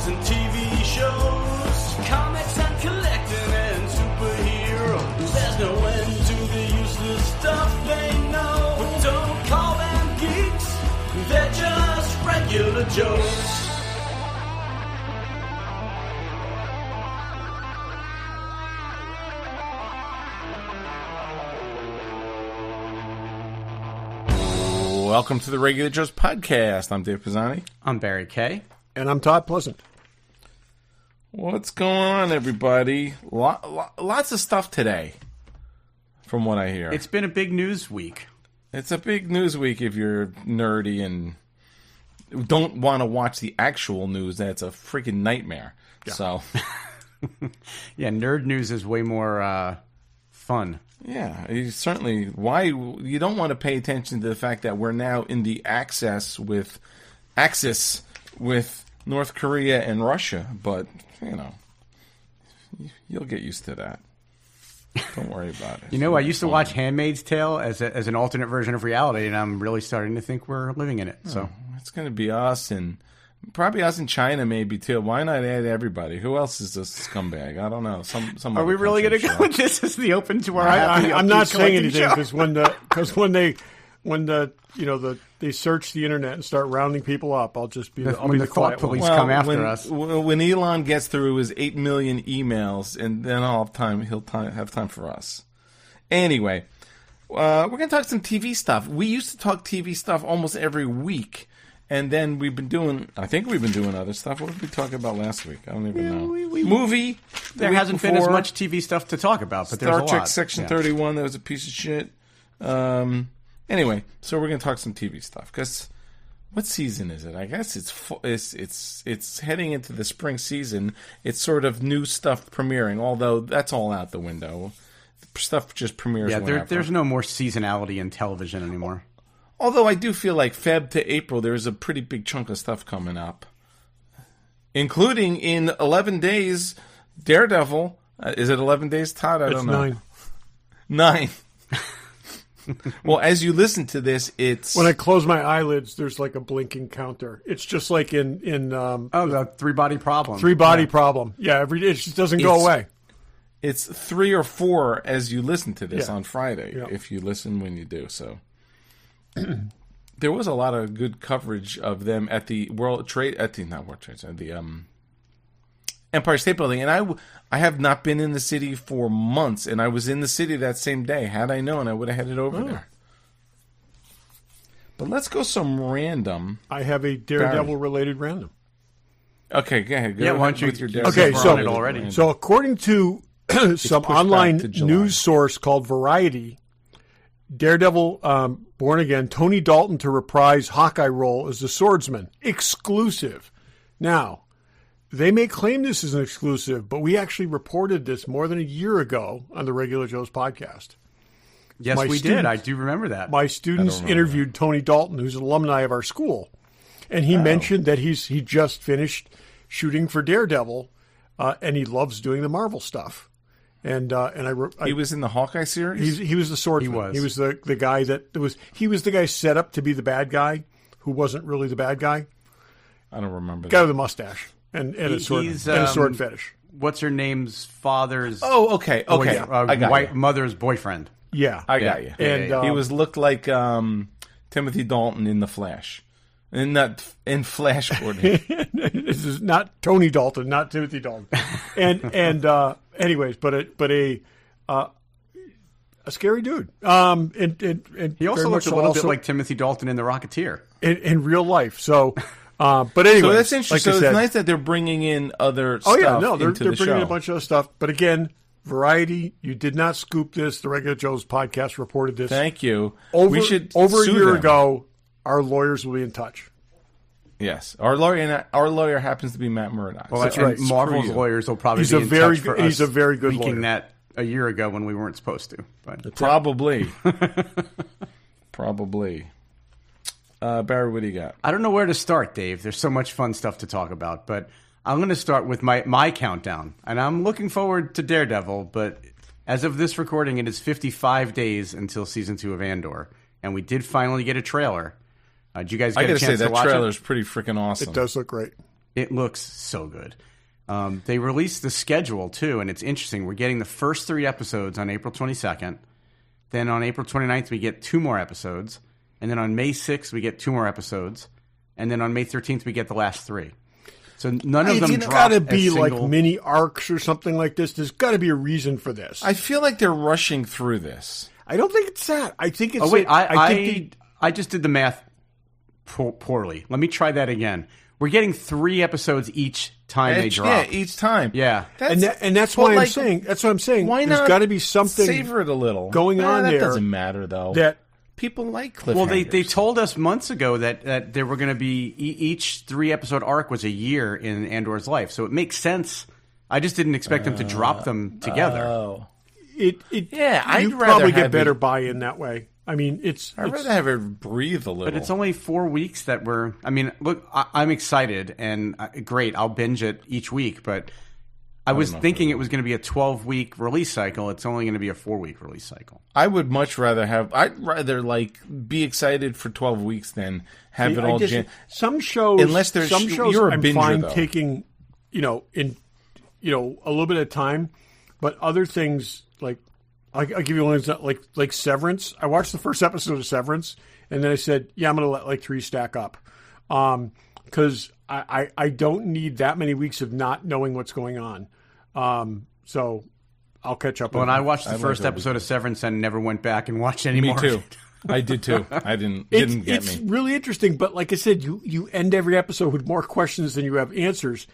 movies and TV shows, comics and collecting and superheroes. There's no end to the useless stuff they know. But don't call them geeks, they're just regular Joes. Welcome to the Regular Joe's podcast. I'm Dave Pisani. I'm Barry Kay. And I'm Todd Pleasant. What's going on, everybody? Lots of stuff today, from what I hear. It's been a big news week. It's a big news week if you're nerdy and don't want to watch the actual news. That's a freaking nightmare. Yeah. So, yeah, nerd news is way more fun. Yeah, you certainly. Why you don't want to pay attention to the fact that we're now in the axis with North Korea and Russia, but you know, you'll get used to that. Don't worry about it. You know, I used to watch Handmaid's Tale as an alternate version of reality, and I'm really starting to think we're living in it. So it's going to be us and probably us in China, maybe too. Why not add everybody? Who else is this scumbag? I don't know. Some. Are we really going to go with this as the open to our? I'm not saying anything because when they search the internet and start rounding people up, I'll just be when the thought police come after us. When Elon gets through his 8 million emails, and then I'll have time. He'll have time for us. Anyway, we're going to talk some TV stuff. We used to talk TV stuff almost every week. And then I think we've been doing other stuff. What did we talk about last week? I don't even know. Movie. There hasn't been as much TV stuff to talk about, but there's a lot. Star Trek Section 31, that was a piece of shit. Anyway, so we're going to talk some TV stuff. Because what season is it? I guess it's heading into the spring season. It's sort of new stuff premiering, although that's all out the window. Stuff just premieres whenever. Yeah, there's no more seasonality in television anymore. Although I do feel like Feb to April, there's a pretty big chunk of stuff coming up. Including in 11 days, Daredevil. Is it 11 days, Todd? I don't know. 9. Well, as you listen to this, it's... When I close my eyelids, there's like a blinking counter. It's just like in the three-body problem. Three-body problem. Yeah, it just doesn't go away. It's 3 or 4 as you listen to this on Friday, if you listen when you do, so... There was a lot of good coverage of them at the Empire State Building, and I have not been in the city for months, and I was in the city that same day. Had I known, I would have headed over there. But let's go some random. I have a Daredevil-related random. Okay, go ahead. Why don't you? With your Daredevil. Okay, so according to some online news source called Variety, Daredevil, Born Again, Tony Dalton to reprise Hawkeye role as the swordsman. Exclusive. Now, they may claim this is an exclusive, but we actually reported this more than a year ago on the Regular Joe's podcast. Yes, we did. I do remember that. My students interviewed Tony Dalton, who's an alumni of our school, and he mentioned that he just finished shooting for Daredevil, and he loves doing the Marvel stuff. And he was in the Hawkeye series. He was the swordsman. He was the guy he was the guy set up to be the bad guy, who wasn't really the bad guy. I don't remember. Guy with a mustache and a sword fetish. What's her name's father's? Oh, okay. I got mother's boyfriend. Yeah, I got you. And he looked like Timothy Dalton in The Flash. In Flash Gordon. This is not Tony Dalton, not Timothy Dalton. Anyways, but a scary dude. And he also looks a little bit like Timothy Dalton in The Rocketeer in real life. So, but anyway, so that's interesting. It's nice that they're bringing in other stuff. Oh yeah, no, they're bringing show. in a bunch of other stuff. But again, Variety, you did not scoop this. The Regular Joe's podcast reported this. Thank you. Over a year ago. Our lawyers will be in touch. Yes, our lawyer happens to be Matt Murdock. Well, that's right. Marvel's lawyers will probably be in touch for us. He's a very good leaking lawyer. That a year ago when we weren't supposed to. But probably. Barry, what do you got? I don't know where to start, Dave. There's so much fun stuff to talk about, but I'm going to start with my countdown, and I'm looking forward to Daredevil. But as of this recording, it is 55 days until season 2 of Andor, and we did finally get a trailer. Did you guys get a chance to watch it? I got to say, that trailer is pretty freaking awesome. It does look great. It looks so good. They released the schedule, too, and it's interesting. We're getting the first 3 episodes on April 22nd. Then on April 29th, we get 2 more episodes. And then on May 6th, we get 2 more episodes. And then on May 13th, we get the last 3. So none of them It's drop got to a be single... like mini arcs or something like this. There's got to be a reason for this. I feel like they're rushing through this. I don't think it's that. I think it's... Oh, wait, think I just did the math poorly. Let me try that again. We're getting 3 episodes each time they drop. Yeah, each time. Yeah. That's why I'm saying. That's what I'm saying. Why There's not got to be something savor it a little going on that there. That doesn't matter though. That people like cliffhangers. Well, they told us months ago that there were going to be each 3-episode arc was a year in Andor's life, so it makes sense. I just didn't expect them to drop them together. Oh, I'd rather probably get have better it- buy-in that way. I mean, I'd rather have it breathe a little. But it's only 4 weeks that we're... I mean, look, I'm excited, and great, I'll binge it each week, but I was thinking it was going to be a 12-week release cycle. It's only going to be a 4-week release cycle. I would much rather have... I'd rather, be excited for 12 weeks than have it all... some shows... Unless there's... Some shows you're a I'm binger, fine though. taking, a little bit of time, but other things, like... I'll give you one example, like Severance. I watched the first episode of Severance, and then I said, yeah, I'm going to let 3 stack up. Because I don't need that many weeks of not knowing what's going on. So I'll catch up. Well, on and that. I watched the first episode of Severance and never went back and watched any more. Me too. I did too. I didn't get It's me. really interesting, but like I said, you end every episode with more questions than you have answers.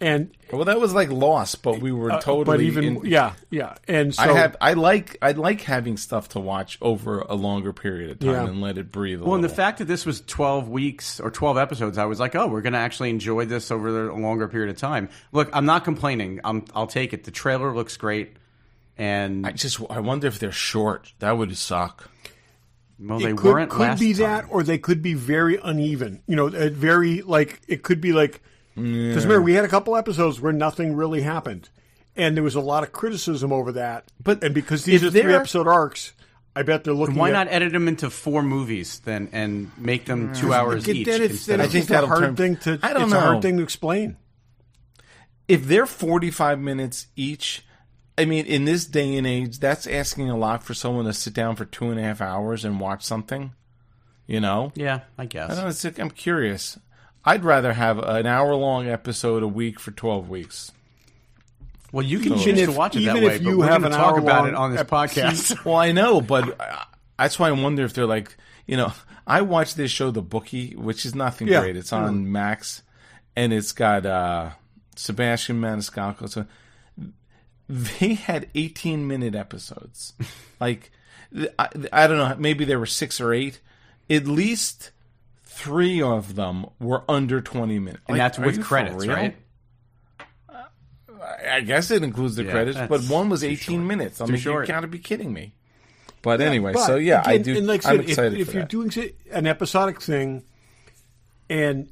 And Well, that was like Lost, but we were totally... but even yeah. And so I like having stuff to watch over a longer period of time and let it breathe a Well, and the little. fact that this was 12 weeks or 12 episodes, I was like, oh, we're going to actually enjoy this over a longer period of time. Look, I'm not complaining. I'll take it. The trailer looks great. And I wonder if they're short. That would suck. well, they it weren't could last be time. that, or they could be very uneven. Very it could be like because remember we had a couple episodes where nothing really happened, and there was a lot of criticism over that. And because these are 3-episode arcs, I bet they're looking. Why at, not edit them into 4 movies then and make them 2 hours each? Then instead I of think that'll a hard turn- thing to. I don't it's know. a hard thing to explain. If they're 45 minutes each, I mean, in this day and age, that's asking a lot for someone to sit down for 2.5 hours and watch something. Yeah, I guess. I don't know, it's like, I'm curious. I'd rather have an hour-long episode a week for 12 weeks. Well, you can Even choose to if- watch it that even way, if but you we're have going to an talk about hour-long it on this podcast. Well, I know, but that's why I wonder if they're like, I watched this show, The Bookie, which is nothing great. It's on Max, and it's got Sebastian Maniscalco. So they had 18-minute episodes. Like, I don't know, maybe there were 6 or 8. At least 3 of them were under 20 minutes. And that's with credits, right? I guess it includes the credits, but one was 18 minutes. I mean, short. you got to be kidding me. But anyway, But so yeah, I again, do. And like I I'm said, excited if for you're that. doing an episodic thing, and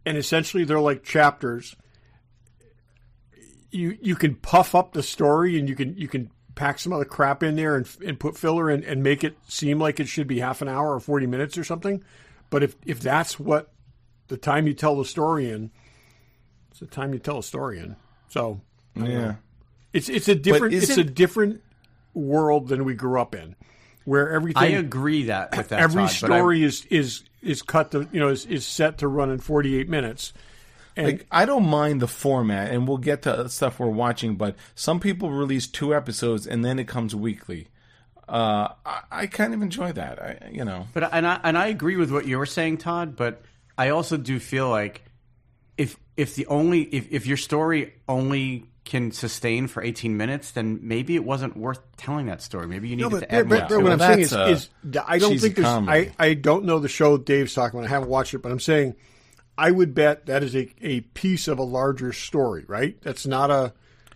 essentially they're like chapters, you can puff up the story and you can pack some other crap in there and put filler in and make it seem like it should be half an hour or 40 minutes or something. But if that's what the time you tell the story in, it's the time you tell a story in. So Yeah, it's a different world than we grew up in, where everything. I agree with that. Every Todd, but story is cut to is set to run in 48 minutes. And like I don't mind the format, and we'll get to stuff we're watching. But some people release 2 episodes and then it comes weekly. I kind of enjoy that. But I agree with what you were saying, Todd. But I also do feel like if your story only can sustain for 18 minutes, then maybe it wasn't worth telling that story. Maybe you needed to add more. but to what it. I'm That's saying is I don't cheesy think there's. comedy. I don't know the show Dave's talking about. I haven't watched it, but I'm saying I would bet that is a piece of a larger story. Right? That's not a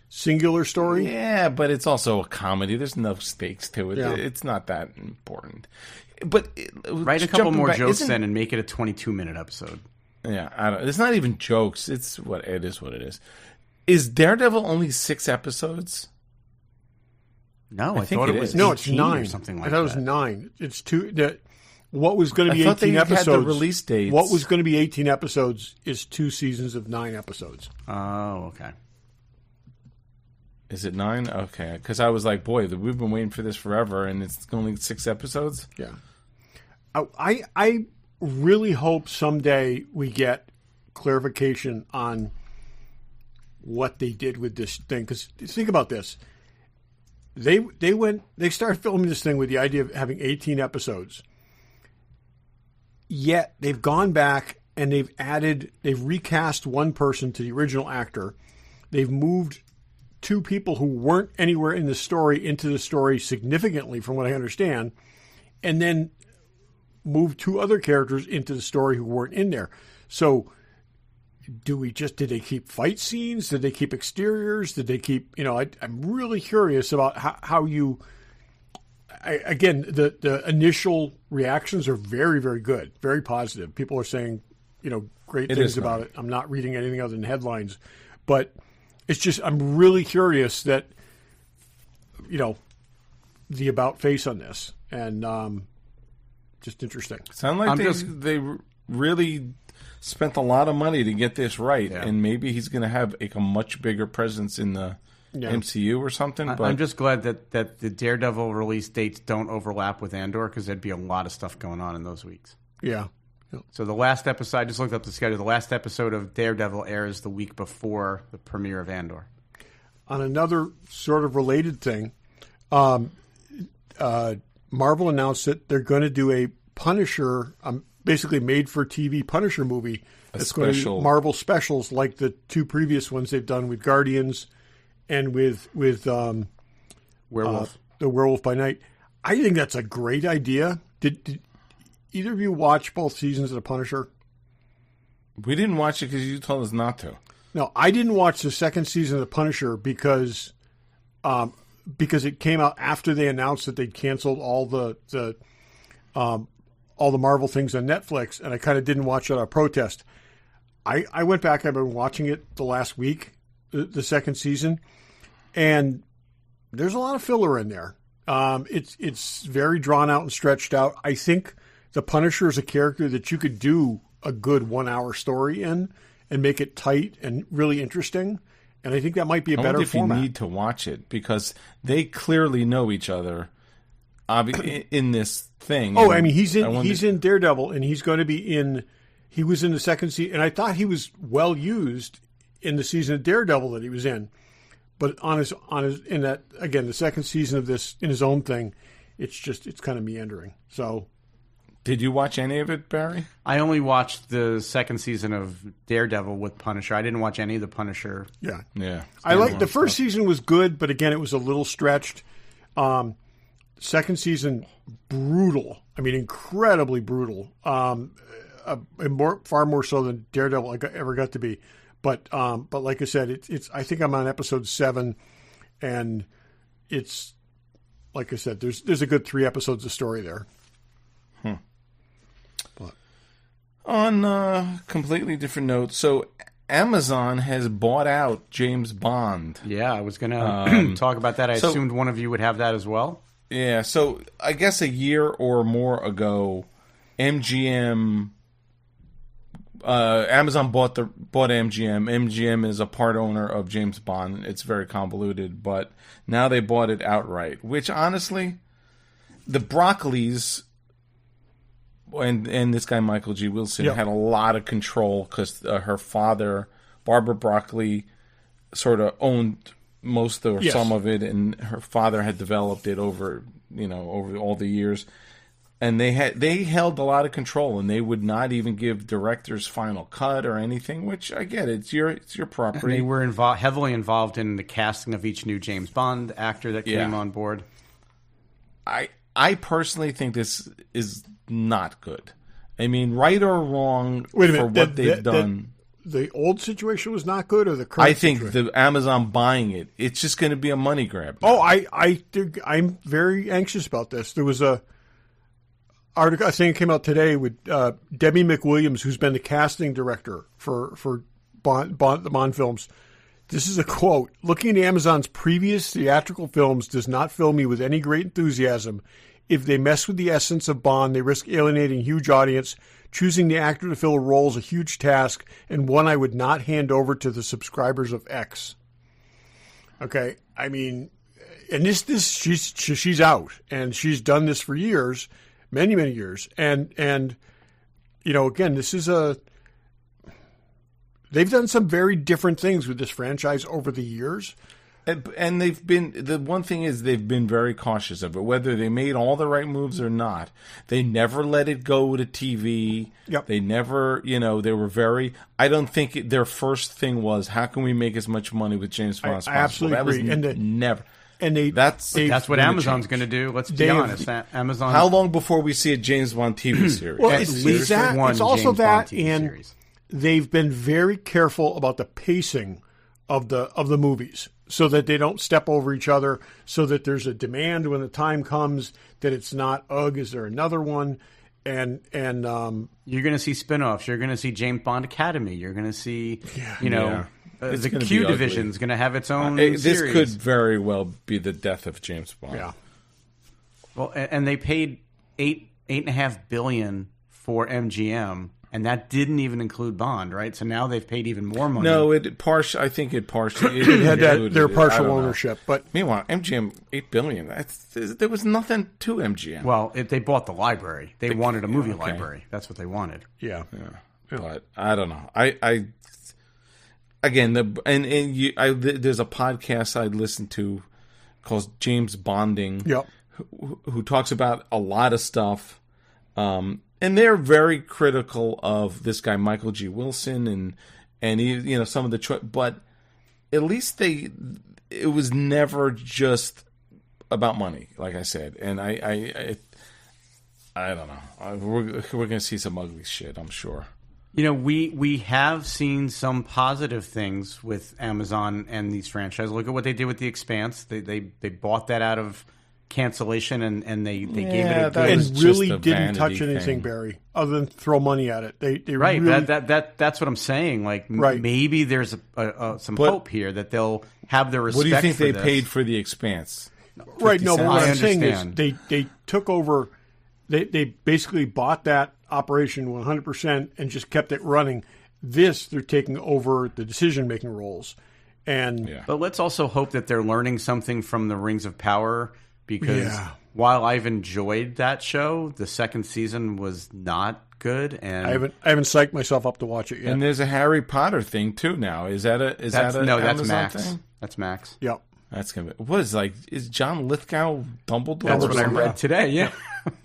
singular story. Yeah, but it's also a comedy. There's no stakes to it. Yeah. It's not that important. But Write a couple jumping more back, jokes isn't- then and make it a 22-minute episode. Yeah, it's not even jokes. It's what it is. What it is. Is Daredevil only 6 episodes? No, I think thought it it was is. No, it's 18 9 or something like I thought it was that. 9. It's 2. what was going to be I thought 18 they had episodes. the release dates. What was going to be 18 episodes is 2 seasons of 9 episodes. Oh, okay. Is it 9? Okay, because I was like, boy, we've been waiting for this forever, and it's only 6 episodes. Yeah, I really hope someday we get clarification on what they did with this thing. Because think about this: they started filming this thing with the idea of having 18 episodes. Yet they've gone back and they've recast one person to the original actor. They've moved 2 people who weren't anywhere in the story into the story significantly, from what I understand, and then moved 2 other characters into the story who weren't in there. So did they keep fight scenes? Did they keep exteriors? Did they keep, I'm really curious about how you, again, the initial reactions are very, very good, very positive. People are saying, great things about it. I'm not reading anything other than headlines, but it's just, I'm really curious that, the about face on this, and just interesting. Sound like they really spent a lot of money to get this right, and maybe he's going to have a much bigger presence in the MCU or something. But I'm just glad that the Daredevil release dates don't overlap with Andor, because there'd be a lot of stuff going on in those weeks. Yeah. So the last episode, I just looked up the schedule. The last episode of Daredevil airs the week before the premiere of Andor. On another sort of related thing, Marvel announced that they're going to do a Punisher, basically made-for-TV Punisher movie. It's going to be Marvel specials like the 2 previous ones they've done with Guardians and with Werewolf. The Werewolf by Night. I think that's a great idea. Did either of you watch both seasons of The Punisher? We didn't watch it because you told us not to. No, I didn't watch the second season of The Punisher because it came out after they announced that they'd canceled all the Marvel things on Netflix, and I kind of didn't watch it out of protest. I went back. I've been watching it the last week, the second season, and there's a lot of filler in there. It's very drawn out and stretched out. I think the Punisher is a character that you could do a good 1-hour story in and make it tight and really interesting. And I think that might be a better format. You need to watch it because they clearly know each other in this thing. Oh, I mean, he's in Daredevil, and he's going to be in. He was in the second season, and I thought he was well used in the season of Daredevil that he was in. But in that, again, the second season of this, in his own thing, it's kind of meandering. So, did you watch any of it, Barry? I only watched the second season of Daredevil with Punisher. I didn't watch any of the Punisher. Yeah. I like the first season was good, but again, it was a little stretched. Second season, brutal. I mean, incredibly brutal. Far more so than Daredevil ever got to be. But like I said, it's. I think I'm on episode 7, and it's like I said. There's a good 3 episodes of story there. But on a completely different note, so Amazon has bought out James Bond. Yeah, I was going to talk about that. I assumed one of you would have that as well. Yeah, so I guess a year or more ago, Amazon bought MGM. MGM is a part owner of James Bond. It's very convoluted, but now they bought it outright. Which honestly, the Broccoli's and this guy Michael G. Wilson had a lot of control because her father, Barbara Broccoli, sort of owned most or some of it, and her father had developed it over all the years. And they held a lot of control, and they would not even give directors final cut or anything. Which I get, it's your property. And they were heavily involved in the casting of each new James Bond actor that came on board. I personally think this is not good. I mean, right or wrong Wait a minute, for what they've done. The old situation was not good, or the current? I think situation? the Amazon buying it, it's just going to be a money grab now. I'm very anxious about this. There was a article I think it came out today with Debbie McWilliams, who's been the casting director for the Bond films. This is a quote: "Looking at Amazon's previous theatrical films does not fill me with any great enthusiasm. If they mess with the essence of Bond, they risk alienating a huge audience. Choosing the actor to fill a role is a huge task, and one I would not hand over to the subscribers of X. Okay, I mean, and she's out, and she's done this for years, many years, and again, this is they've done some very different things with this franchise over the years. And the one thing is they've been very cautious of it, whether they made all the right moves or not. They never let it go to TV. Yep. They never, they were very, I don't think their first thing was, how can we make as much money with James Bond as possible? I absolutely agree. Never. And that's what Amazon's going to do. Let's be honest. Amazon. How long before we see a James Bond TV series? Well, it's also James that, and series. They've been very careful about the pacing of the movies, so that they don't step over each other, so that there's a demand when the time comes, that it's not, is there another one? And you're going to see spinoffs. You're going to see James Bond Academy. You're going to see, the Q division is going to have its own series. This could very well be the death of James Bond. Yeah. Well, and they paid $8.5 billion for MGM. And that didn't even include Bond, right? So now they've paid even more money. No, I think it partially had their partial ownership. But meanwhile, MGM $8 billion. There was nothing to MGM. Well, they bought the library. They wanted a movie library. That's what they wanted. Yeah. But I don't know. I again there's a podcast I listen to called James Bonding. Yep. Who talks about a lot of stuff. And they're very critical of this guy Michael G. Wilson and he, some of the but at least it was never just about money, like I said. And I don't know. We're going to see some ugly shit, I'm sure. We have seen some positive things with Amazon and these franchises. Look at what they did with The Expanse. They bought that out of cancellation and they gave it a good, and really didn't touch anything, Barry, other than throw money at it. They right. Really... That's what I'm saying. Like maybe there's some hope here that they'll have their respect. What do you think for they this. paid for The Expanse? Right. No, but what I I'm saying understand. is they took over. They basically bought that operation 100% and just kept it running. They're taking over the decision making roles, but let's also hope that they're learning something from the Rings of Power. Because while I've enjoyed that show, the second season was not good, and I haven't psyched myself up to watch it yet. And there's a Harry Potter thing too now. That's Amazon Max thing? That's Max. Yep. That's gonna be, is John Lithgow Dumbledore? That's what I read today. Yeah.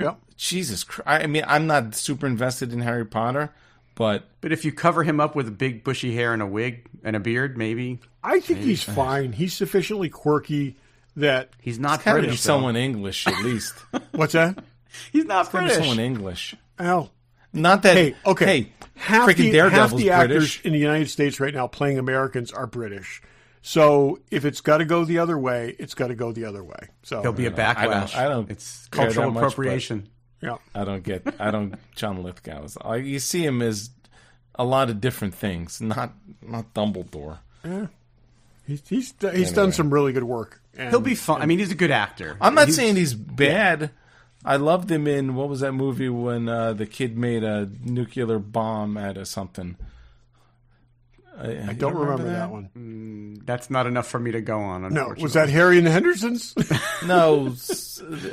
Yep. Jesus Christ! I mean, I'm not super invested in Harry Potter, but if you cover him up with a big bushy hair and a wig and a beard, maybe I think he's fine. He's sufficiently quirky. That he's not British. British. Someone English at least. What's that? He's not British. Someone English. Al. Not that. Hey, okay. Hey, half freaking Daredevil's the actors British. in the United States right now playing Americans are British. So if it's got to go the other way, it's got to go the other way. So there'll be a backlash. I don't. It's cultural appropriation. Yeah. I don't. John Lithgow. You see him as a lot of different things. Not Dumbledore. Yeah. He's done some really good work. He'll be fun. I mean, he's a good actor. I'm not saying he's bad. I loved him in, what was that movie when the kid made a nuclear bomb out of something? I don't remember that one. That's not enough for me to go on, unfortunately. No, was that Harry and the Hendersons? No.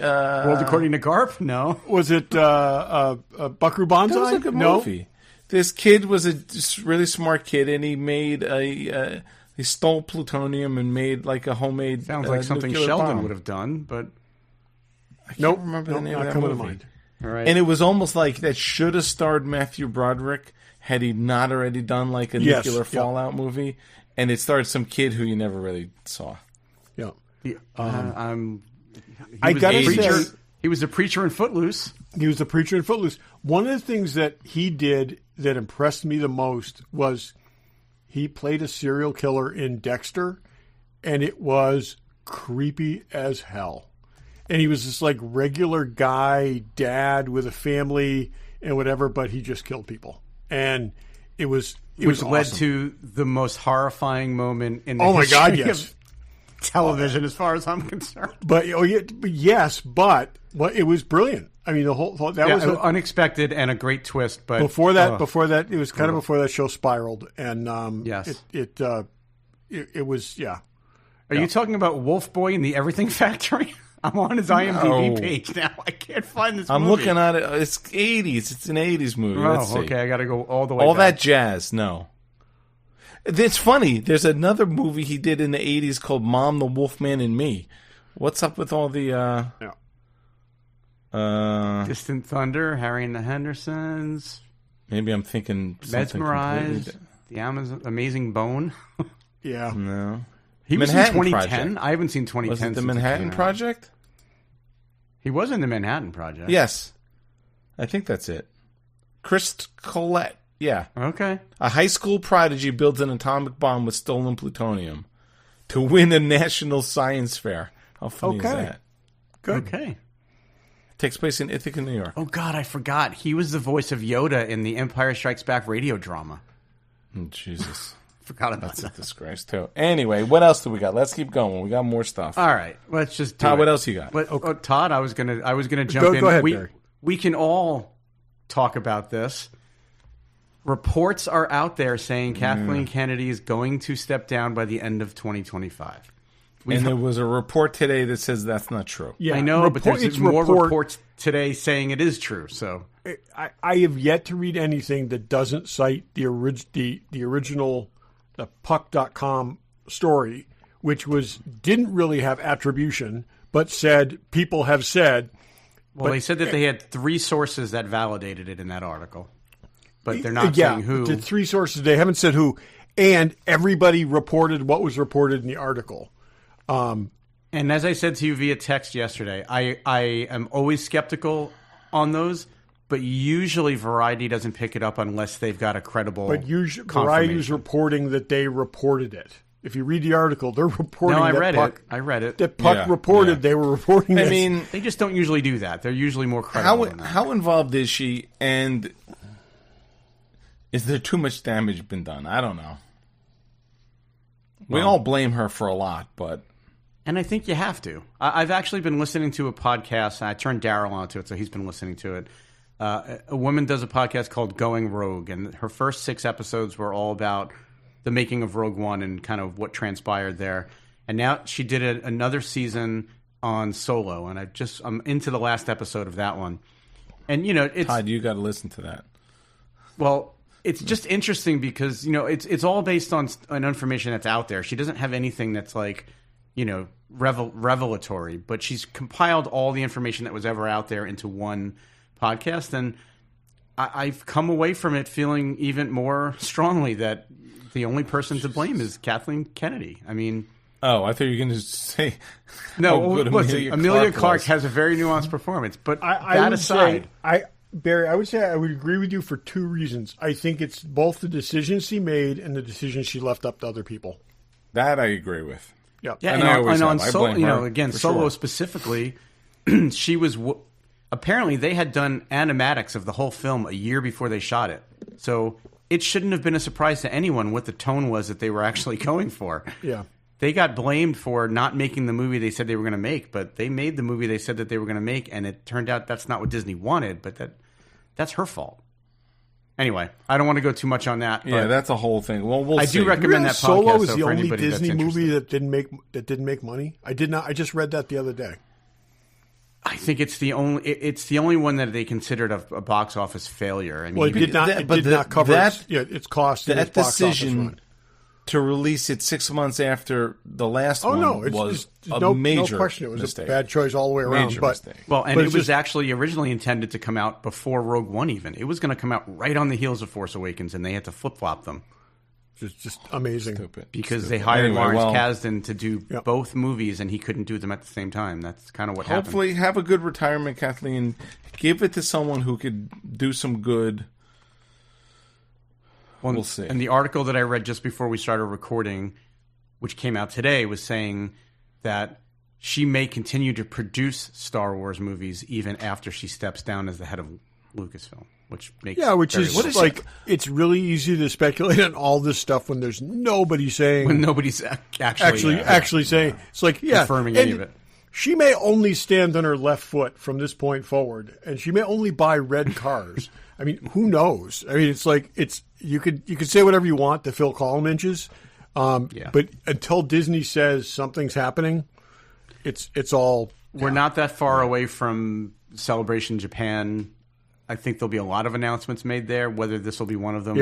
World According to Garp? No. Was it Buckaroo Banzai? That was a good movie. This kid was a really smart kid, and he made he stole plutonium and made like a homemade. Sounds like something Sheldon would have done, but I can't remember the name of that movie. Mind. All right. And it was almost like that should have starred Matthew Broderick had he not already done like a nuclear fallout movie, and it starred some kid who you never really saw. Yeah, I gotta say, he was a preacher in Footloose. He was a preacher in Footloose. One of the things that he did that impressed me the most was he played a serial killer in Dexter, and it was creepy as hell. And he was this like regular guy, dad with a family and whatever, but he just killed people. And which led to the most horrifying moment in the history God, yes. television, as far as I'm concerned. But yes, but it was brilliant. I mean, the whole that was unexpected and a great twist. But before that, it was kind of before that show spiraled, and yes, it was Are you talking about Wolf Boy and the Everything Factory? I'm on his IMDb page now. I can't find this movie. I'm looking at it. It's 80s. It's an 80s movie. Let's see. Okay. I got to go all the way all back. that jazz. No. It's funny. There's another movie he did in the 80s called Mom, the Wolfman, and Me. What's up with all the... Distant Thunder, Harry and the Hendersons. Maybe I'm thinking something Mesmerized, The Amazing Bone. Yeah. No. He was in 2010. I haven't seen 2010. Was it the Manhattan Project? He was in the Manhattan Project. Yes. I think that's it. Chris Collette. Yeah. Okay. A high school prodigy builds an atomic bomb with stolen plutonium to win a national science fair. How funny is that? Good. Okay. Takes place in Ithaca, New York. Oh, God, I forgot. He was the voice of Yoda in the Empire Strikes Back radio drama. Oh, Jesus. Forgot about That's that. a disgrace, too. Anyway, what else do we got? Let's keep going. We got more stuff. All right. Let's just do Todd, it. what else you got? Todd, I was gonna jump in. Go ahead, Barry. We can all talk about this. Reports are out there saying Kathleen Kennedy is going to step down by the end of 2025. And there was a report today that says that's not true. Yeah, I know, but there's more reports today saying it is true. So I have yet to read anything that doesn't cite the original the Puck.com story, which didn't really have attribution, but said people have said. Well, they said that they had 3 sources that validated it in that article, but they're not saying who. The 3 sources, they haven't said who, and everybody reported what was reported in the article. And as I said to you via text yesterday, I am always skeptical on those, but usually Variety doesn't pick it up unless they've got a credible confirmation. Variety is reporting that they reported it. If you read the article, they're reporting I read it. That Puck reported they were reporting I this. mean, they just don't usually do that. They're usually more credible than that. How involved is she, and is there too much damage been done? I don't know. We all blame her for a lot, but... And I think you have to. I've actually been listening to a podcast. I turned Daryl onto it, so he's been listening to it. A woman does a podcast called Going Rogue, and her first 6 episodes were all about the making of Rogue One and kind of what transpired there. And now she did another season on Solo, and I'm into the last episode of that one. And it's Todd, you got to listen to that. Well, it's just interesting because it's all based on information that's out there. She doesn't have anything that's like revelatory, but she's compiled all the information that was ever out there into one podcast, and I've come away from it feeling even more strongly that the only person to blame is Kathleen Kennedy. I mean... Oh, I thought you were going to say... No, listen, Emilia Clarke has a very nuanced performance, but that aside... Barry, I would say I would agree with you for 2 reasons. I think it's both the decisions she made and the decisions she left up to other people. That I agree with. Yep. Yeah, and on Solo, again, Solo specifically, she was... Apparently, they had done animatics of the whole film a year before they shot it. So it shouldn't have been a surprise to anyone what the tone was that they were actually going for. Yeah. They got blamed for not making the movie they said they were going to make, but they made the movie they said that they were going to make, and it turned out that's not what Disney wanted, but that's her fault. Anyway, I don't want to go too much on that. Yeah, that's a whole thing. Well, we'll see. do recommend that podcast. Solo is the for only anybody Disney that's movie that didn't make money. I did not. I just read that the other day. I think it's the only one that they considered a box office failure. I mean, it did not cover its cost. That decision to release it 6 months after the last one was a major no question. It was mistake. A bad choice all the way around. Mistake. Well, and it was actually originally intended to come out before Rogue One even. It was going to come out right on the heels of Force Awakens, and they had to flip-flop them. Just amazing. Stupid. Because they hired Lawrence Kasdan to do both movies, and he couldn't do them at the same time. That's kind of what happened. Hopefully, have a good retirement, Kathleen. Give it to someone who could do some good. We'll see. And the article that I read just before we started recording, which came out today, was saying that she may continue to produce Star Wars movies even after she steps down as the head of Lucasfilm. which makes which is little like sense. it's really easy to speculate on all this stuff when there's nobody saying When nobody's actually saying it's like confirming any of it. She may only stand on her left foot from this point forward, and she may only buy red cars. I mean, who knows? I mean, it's like you could say whatever you want to fill column inches, but until Disney says something's happening, it's all. We're not that far away from Celebration Japan. I think there'll be a lot of announcements made there. Whether this will be one of them,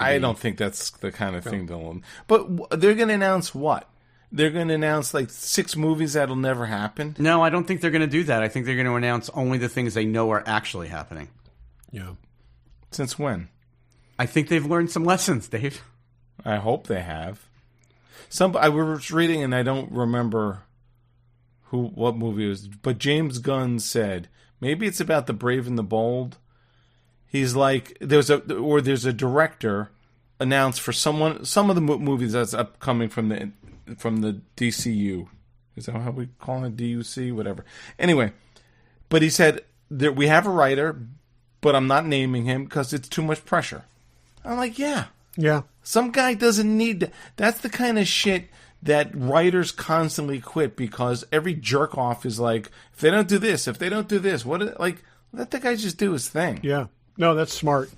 I don't think that's the kind of thing they'll. But they're going to announce what? They're going to announce like 6 movies that'll never happen? No, I don't think they're going to do that. I think they're going to announce only the things they know are actually happening. Yeah. Since when? I think they've learned some lessons, Dave. I hope they have. I was reading, and I don't remember what movie it was, but James Gunn said maybe it's about The Brave and the Bold. He's like there's a director announced for some of the movies that's upcoming from the DCU. Is that how we call it? DUC, whatever. Anyway, but he said that we have a writer, but I'm not naming him because it's too much pressure. I'm like, yeah. Some guy doesn't need. That's the kind of shit that writers constantly quit because every jerk off is like, if they don't do this, let the guy just do his thing. Yeah. No, that's smart.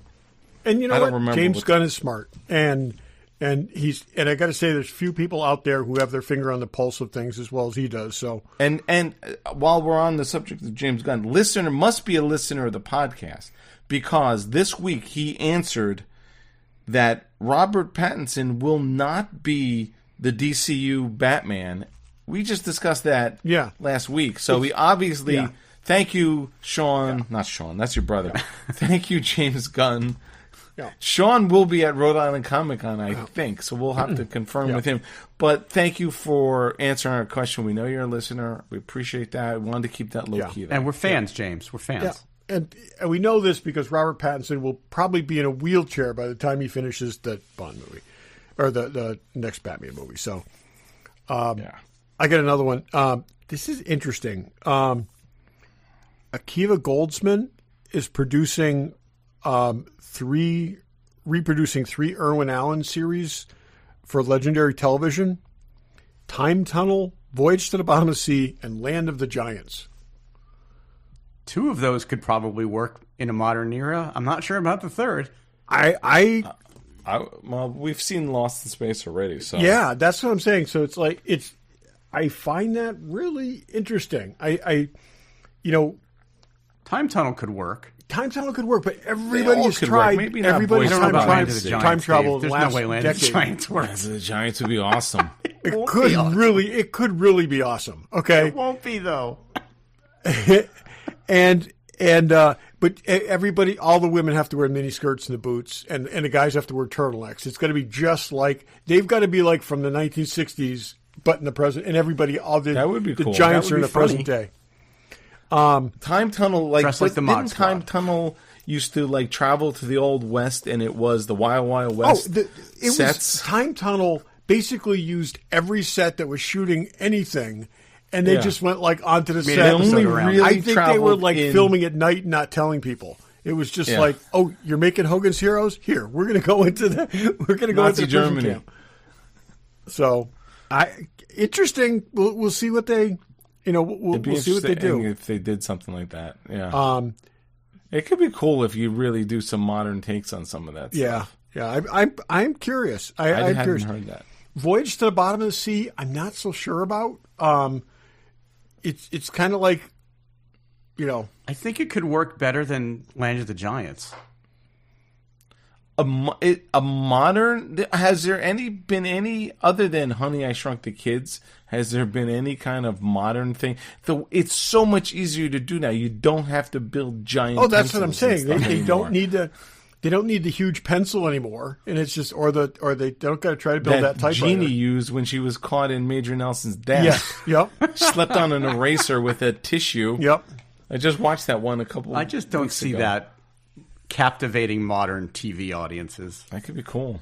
And you know what? James Gunn is smart, and I got to say, there's few people out there who have their finger on the pulse of things as well as he does. So, and while we're on the subject of James Gunn, listener must be a listener of the podcast because this week he answered that Robert Pattinson will not be the DCU Batman. We just discussed that last week. So we obviously thank you, Sean. Not Sean. That's your brother. Thank you, James Gunn. Yeah. Sean will be at Rhode Island Comic Con, I think, so we'll have to confirm with him. But thank you for answering our question. We know you're a listener. We appreciate that. We wanted to keep that low key. Though. And we're fans, James. We're fans. Yeah. And we know this because Robert Pattinson will probably be in a wheelchair by the time he finishes the Bond movie or the next Batman movie. So, I got another one. This is interesting. Akiva Goldsman is producing reproducing 3 Irwin Allen series for Legendary Television: Time Tunnel, Voyage to the Bottom of the Sea, and Land of the Giants. 2 of those could probably work in a modern era. I'm not sure about the third. Well, we've seen Lost in Space already, so yeah, that's what I'm saying. So it's like I find that really interesting. Time Tunnel could work. Time Tunnel could work, but everybody has tried. Everybody's time travel. There's no way Land of the Giants works. The Giants would be awesome. It could really be awesome. Okay, it won't be though. But everybody, all the women have to wear mini skirts and the boots, and the guys have to wear turtlenecks. It's going to be just like they've got to be like from the 1960s, but in the present, and everybody, all the that would be cool. The Giants are in the present day. Time Tunnel, didn't Time Tunnel used to like travel to the Old West, and it was the Wild Wild West sets. Time Tunnel basically used every set that was shooting anything. And they just went like onto the set. I think they were like filming at night and not telling people. It was just like, oh, you're making Hogan's Heroes? Here, we're going to go into the Germany camp. So, interesting. We'll see what they, we'll see what they do if they did something like that. Yeah. It could be cool if you really do some modern takes on some of that stuff. Yeah. I'm curious. I haven't heard that. Voyage to the Bottom of the Sea, I'm not so sure about. It's kind of like, I think it could work better than Land of the Giants. A modern? Has there been any other than Honey, I Shrunk the Kids? Has there been any kind of modern thing? It's so much easier to do now. You don't have to build giant. Oh, that's what I'm saying. They don't need to. They don't need the huge pencil anymore, and it's just or they don't got to try to build that typewriter. Jeannie used when she was caught in Major Nelson's desk. Yep. Slept on an eraser with a tissue. Yep. I just watched that one a couple. I just don't see ago. that captivating modern TV audiences. That could be cool.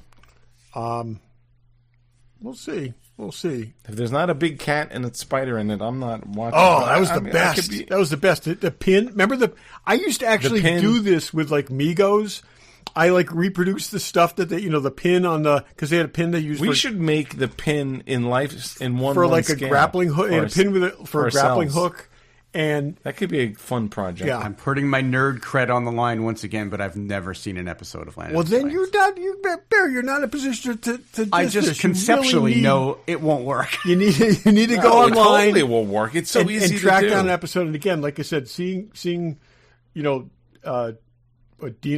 We'll see. We'll see. If there's not a big cat and a spider in it, I'm not watching. Oh, that was the best. That was the best. The pin. Remember I used to actually do this with like Migos. I like reproduced the stuff that they, the pin on because they had a pin they used. We should make the pin in life in one for like scale a grappling hook. And a pin for a grappling hook. And that could be a fun project. Yeah, I'm putting my nerd cred on the line once again, but I've never seen an episode of Land. Well, then you're not. You're not in a position to I just conceptually really know it won't work. You need to go online. It totally will work. It's so easy and track to do. down an episode. And again, like I said, seeing Dina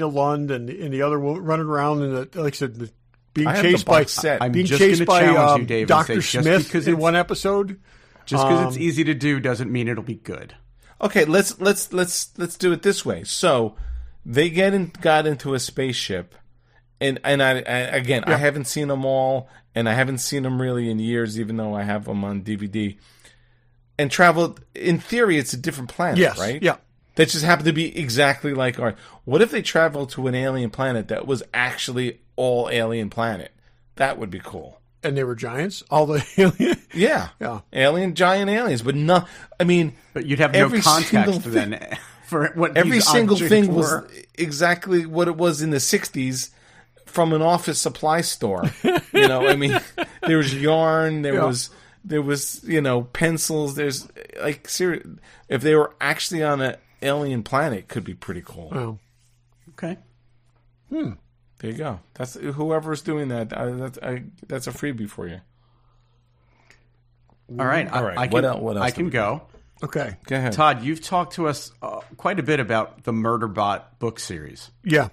Lund and the other running around and like I said, being chased by Dr. Smith in one episode. Just because it's easy to do doesn't mean it'll be good. Okay, let's do it this way. So they got into a spaceship, and I haven't seen them all, and I haven't seen them really in years, even though I have them on DVD. And traveled. In theory, it's a different planet, right? Yeah. That just happened to be exactly like ours. What if they traveled to an alien planet that was actually all alien planet? That would be cool. And they were giants, all the aliens. Yeah, giant aliens, but no. I mean, but you'd have no context then for what every single thing were. Was exactly what it was in the '60s from an office supply store. I mean, there was yarn, there was pencils. There's like serious. If they were actually on an alien planet, it could be pretty cool. Oh, okay. There you go. That's whoever's doing that. That's a freebie for you. All right. What else? I can go. Okay. Go ahead. Todd, you've talked to us quite a bit about the Murderbot book series. Yeah.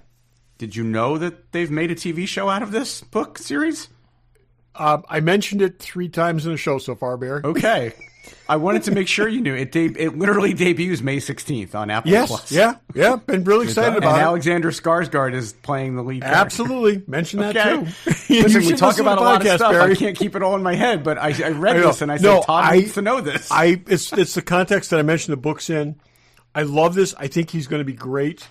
Did you know that they've made a TV show out of this book series? I mentioned it 3 times in the show so far, Bear. Okay. I wanted to make sure you knew. It literally debuts May 16th on Apple Plus. Yeah. Been really excited about it. Alexander Skarsgård is playing the lead character. Absolutely. Mention that too. Listen, we talk about a lot of stuff. Barry. I can't keep it all in my head, but I read this and I said, Todd needs to know this. It's the context that I mentioned the books in. I love this. I think he's going to be great.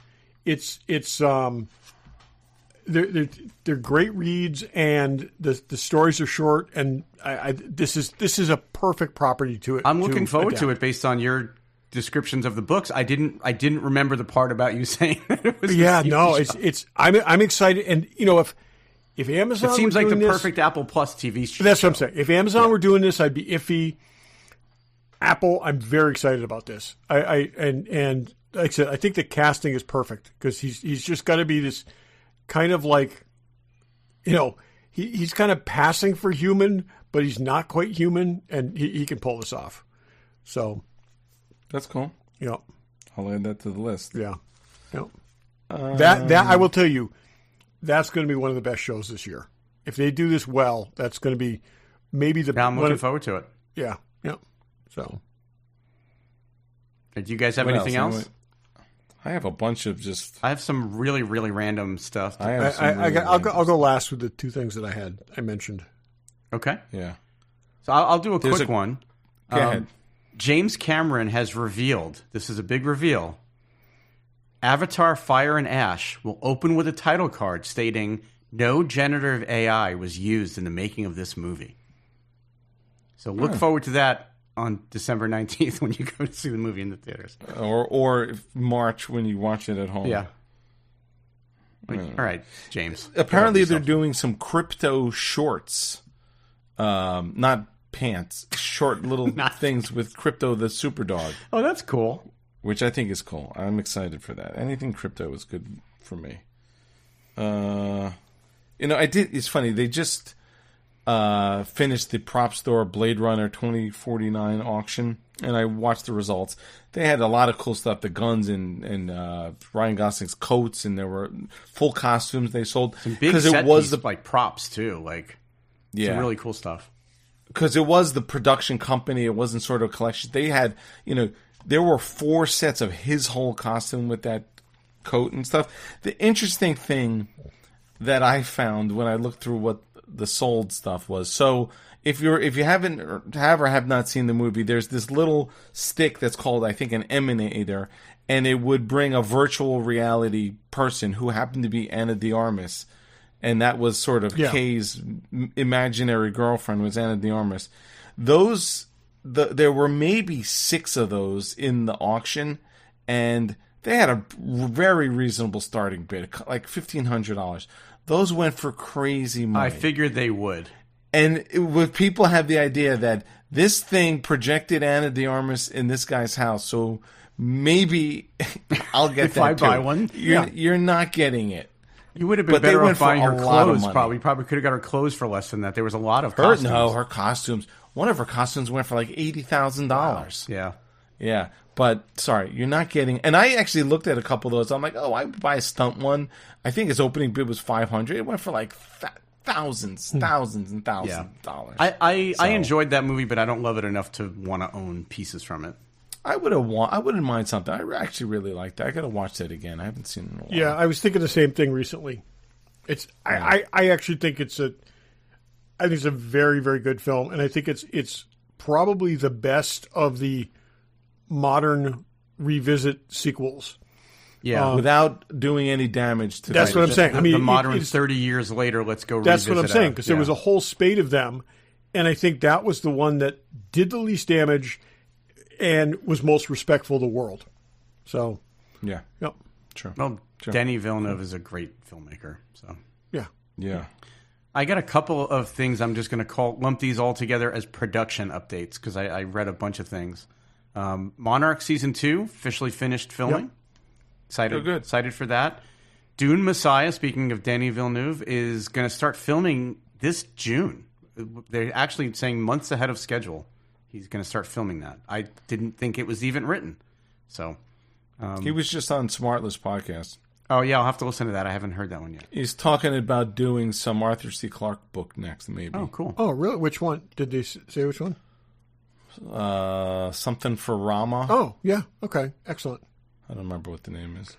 They're great reads, and the stories are short. And this is a perfect property to it. I'm looking forward to it based on your descriptions of the books. I didn't remember the part about you saying that it was. Yeah, no, I'm excited, and if Amazon, it seems like the this, perfect Apple Plus TV show. That's what I'm saying. If Amazon were doing this, I'd be iffy. Apple, I'm very excited about this. And like I said, I think the casting is perfect because he's just got to be this. Kind of like, he's kind of passing for human, but he's not quite human, and he can pull this off. So, that's cool. Yeah, I'll add that to the list. Yeah, that I will tell you, that's going to be one of the best shows this year. If they do this well, that's going to be maybe the. I'm looking forward to it. Yeah. So, do you guys have anything else? I have a bunch of just. I have some really, really random stuff. I'll go last with the 2 things that I mentioned. Okay. Yeah. So I'll do a quick one. Go ahead. James Cameron has revealed, this is a big reveal, Avatar Fire and Ash will open with a title card stating, "No generative AI was used in the making of this movie." So look forward to that on December 19th when you go to see the movie in the theaters. Or March when you watch it at home. Yeah. All right, James. Apparently they're doing some crypto shorts. Not pants. Short little things with Crypto the Superdog. Oh, that's cool. Which I think is cool. I'm excited for that. Anything crypto is good for me. It's funny. They just... finished the prop store Blade Runner 2049 auction, and I watched the results. They had a lot of cool stuff, the guns and Ryan Gosling's coats, and there were full costumes they sold. Some big set piece, like props too, some really cool stuff. Because it was the production company, it wasn't sort of a collection. They had, there were 4 sets of his whole costume with that coat and stuff. The interesting thing that I found when I looked through what the sold stuff was. So if you have not seen the movie, there's this little stick that's called, I think, an emanator, and it would bring a virtual reality person who happened to be Ana de Armas, and that was sort of Kay's imaginary girlfriend, was Ana de Armas. There were maybe 6 of those in the auction, and they had a very reasonable starting bid, like $1,500. Those went for crazy money. I figured they would. And people have the idea that this thing projected Ana de Armas in this guy's house, so maybe I'll get if that I too. buy one. You're not getting it. You would have been But better they went off buying for her a lot of clothes, money. probably. Probably could have got her clothes for less than that. There was a lot of costumes. Her costumes. One of her costumes went for like $80,000. Yeah. Yeah. But, sorry, you're not getting... And I actually looked at a couple of those. I'm like, I would buy a stunt one. I think his opening bid was $500. It went for like thousands and thousands of dollars. I enjoyed that movie, but I don't love it enough to want to own pieces from it. I wouldn't mind something. I actually really liked it. I got to watch that again. I haven't seen it in a while. Yeah, I was thinking the same thing recently. I actually think it's a very, very good film, and I think it's probably the best of the modern revisit sequels. Yeah, without doing any damage to. That's what I'm saying. The modern 30 years later, let's go. That's what I'm saying, because there was a whole spate of them, and I think that was the one that did the least damage and was most respectful of the world. So, yeah, yep. Sure. Well, sure. Denis Villeneuve is a great filmmaker. So, yeah. I got a couple of things I'm just going to lump these all together as production updates because I read a bunch of things. Monarch Season 2 officially finished filming. Yep. Excited for that. Dune Messiah, speaking of Denis Villeneuve, is going to start filming this June. They're actually saying months ahead of schedule. He's going to start filming that. I didn't think it was even written. So he was just on Smartless podcast. Oh, yeah, I'll have to listen to that. I haven't heard that one yet. He's talking about doing some Arthur C. Clarke book next, maybe. Oh, cool. Oh, really? Which one? Did they say which one? Something for Rama. Oh, yeah. Okay. Excellent. I don't remember what the name is.